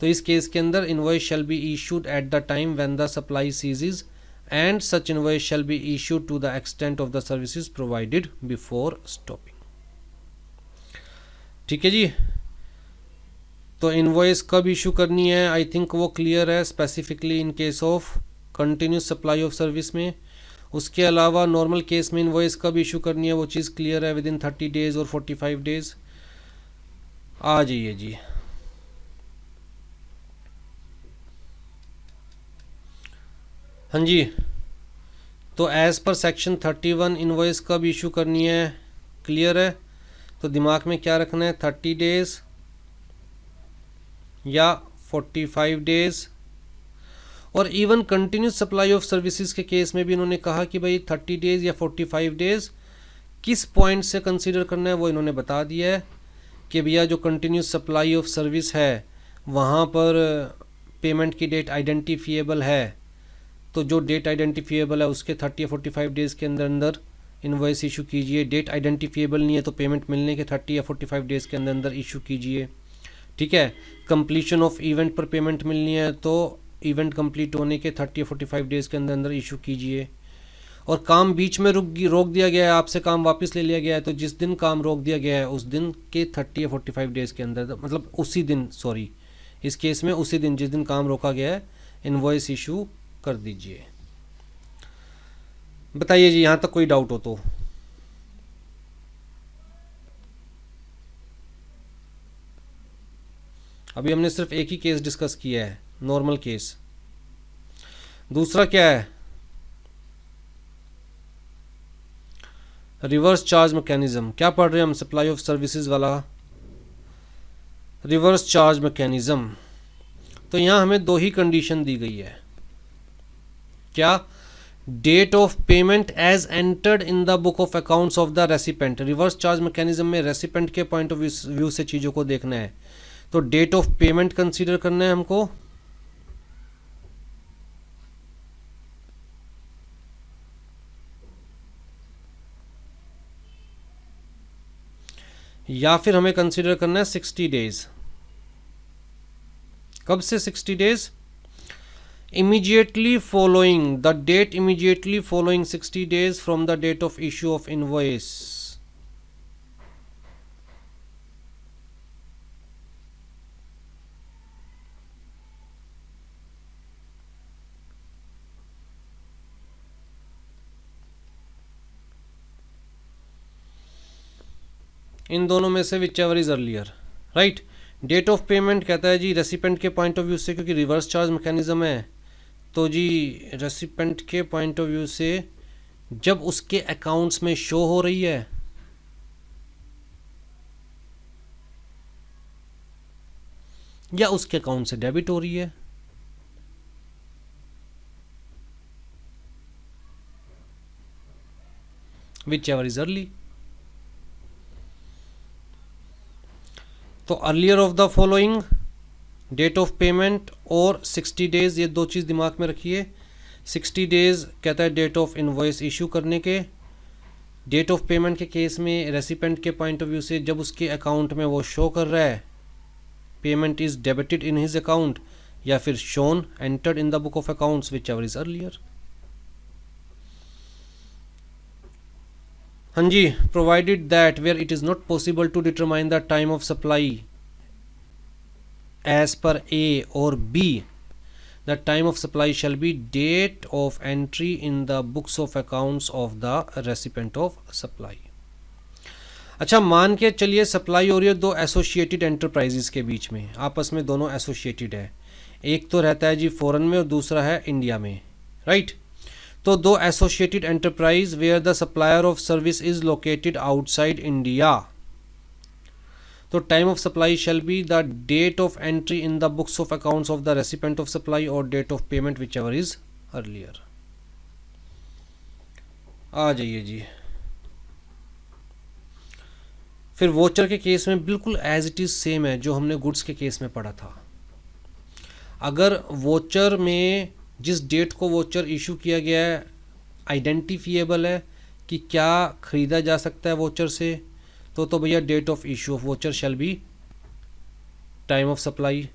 तो इस केस के अंदर invoice shall be issued at the time when the supply ceases and such invoice shall be issued to the extent of the services provided before stopping. ठीक है जी। तो इनवॉइस कब इशू करनी है, आई थिंक वो क्लियर है specifically in case of continuous supply of service में। उसके अलावा नॉर्मल केस में इनवॉइस कब इशू करनी है वो चीज़ क्लियर है, विद इन 30 डेज और 45 डेज। आ जाइए जी। हाँ जी, तो एज़ पर सेक्शन 31 इनवॉइस कब इशू करनी है, क्लियर है। तो दिमाग में क्या रखना है, 30 डेज़ या 45 डेज़। और even continuous supply of services के केस में भी इन्होंने कहा कि भाई 30 डेज़ या 45 डेज़ किस पॉइंट से कंसीडर करना है वो इन्होंने बता दिया है कि भैया जो कंटिन्यूस सप्लाई ऑफ सर्विस है वहाँ पर पेमेंट की डेट आइडेंटिफिएबल है, तो जो डेट आइडेंटिफिएबल है उसके 30 या 45 डेज़ के अंदर अंदर इनवॉइस इशू कीजिए। डेट आइडेंटिफिएबल नहीं है तो पेमेंट मिलने के 30 या 45 डेज़ के अंदर अंदर इशू कीजिए, ठीक है। कंप्लीशन ऑफ इवेंट पर पेमेंट मिलनी है तो इवेंट कंप्लीट होने के 30 या 45 डेज़ के अंदर अंदर इशू कीजिए। और काम बीच में रोक दिया गया है, आपसे काम वापस ले लिया गया है, तो जिस दिन काम रोक दिया गया है उस दिन के 30 या 45 डेज़ के अंदर, मतलब उसी दिन, सॉरी इस केस में उसी दिन जिस दिन काम रोका गया है इनवॉइस इशू कर दीजिए। बताइए जी, यहाँ तक कोई डाउट हो तो। अभी हमने सिर्फ एक ही केस डिस्कस किया है, नॉर्मल केस। दूसरा क्या है, रिवर्स चार्ज मैकेनिज्म। क्या पढ़ रहे हैं हम, सप्लाई ऑफ सर्विसेज वाला रिवर्स चार्ज मैकेनिज्म। तो यहाँ हमें दो ही कंडीशन दी गई है, क्या, date of payment as entered in the book of accounts of the recipient. Reverse charge mechanism में रेसिपेंट के पॉइंट ऑफ व्यू से चीज़ों को देखना है, तो डेट ऑफ पेमेंट कंसीडर करना है हमको, या फिर हमें कंसीडर करना है 60 डेज। कब से 60 days, immediately following the date immediately following 60 days from the date of issue of invoice। इन दोनों में से whichever is earlier, right. Date of payment कहता है जी रेसिपेंट के पॉइंट ऑफ व्यू से, क्योंकि रिवर्स चार्ज मैकेनिज्म है, तो जी रेसिपेंट के पॉइंट ऑफ व्यू से जब उसके अकाउंट्स में शो हो रही है या उसके अकाउंट से डेबिट हो रही है, विच एवर इज अर्ली। तो earlier of the following, date of payment और 60 डेज, ये दो चीज़ दिमाग में रखिए। 60 डेज कहता है डेट ऑफ इनवॉइस इशू करने के, डेट ऑफ पेमेंट के केस में रेसिपेंट के पॉइंट ऑफ व्यू से जब उसके अकाउंट में वो शो कर रहा है payment is debited in his account, या फिर shown entered in the book of accounts, whichever is earlier. हाँ जी, provided that where it is not possible to determine the time of supply as per A or B, the time of supply shall be date of entry in the books of accounts of the recipient of supply। अच्छा, मान के चलिए सप्लाई हो रही है दो एसोसिएटेड एंटरप्राइजेस के बीच में, आपस में दोनों एसोसिएटेड है, एक तो रहता है जी फॉरेन में और दूसरा है इंडिया में, राइट। तो दो associated enterprise where the supplier of service is located outside India, तो time of supply shall be the date of entry in the books of accounts of the recipient of supply और date of payment whichever is earlier. आ जाइए जी, फिर वोचर के केस में बिल्कुल एज इट इज सेम है जो हमने गुड्स के केस में पढ़ा था। अगर वोचर में जिस डेट को वोचर इशू किया गया है आइडेंटिफिएबल है कि क्या खरीदा जा सकता है वोचर से, तो भैया date of issue of voucher shall be time of supply.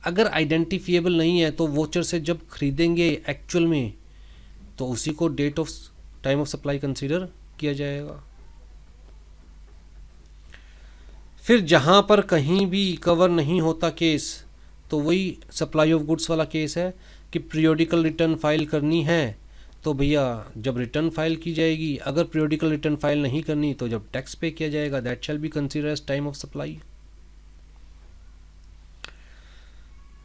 अगर आइडेंटिफिएबल नहीं है तो वोचर से जब खरीदेंगे एक्चुअल में तो उसी को date of time of supply consider किया जाएगा। फिर जहाँ पर कहीं भी कवर नहीं होता केस, तो वही सप्लाई ऑफ गुड्स वाला केस है कि पीरियोडिकल रिटर्न फाइल करनी है तो भैया जब रिटर्न फाइल की जाएगी, अगर पीरियोडिकल रिटर्न फाइल नहीं करनी तो जब टैक्स पे किया जाएगा, that shall be consider as time of supply.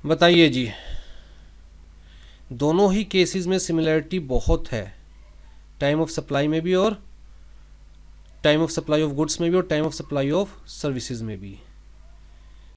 बताइए जी, दोनों ही केसेस में सिमिलरिटी बहुत है, टाइम ऑफ सप्लाई में भी और time of supply of goods में भी और time of supply of services में भी।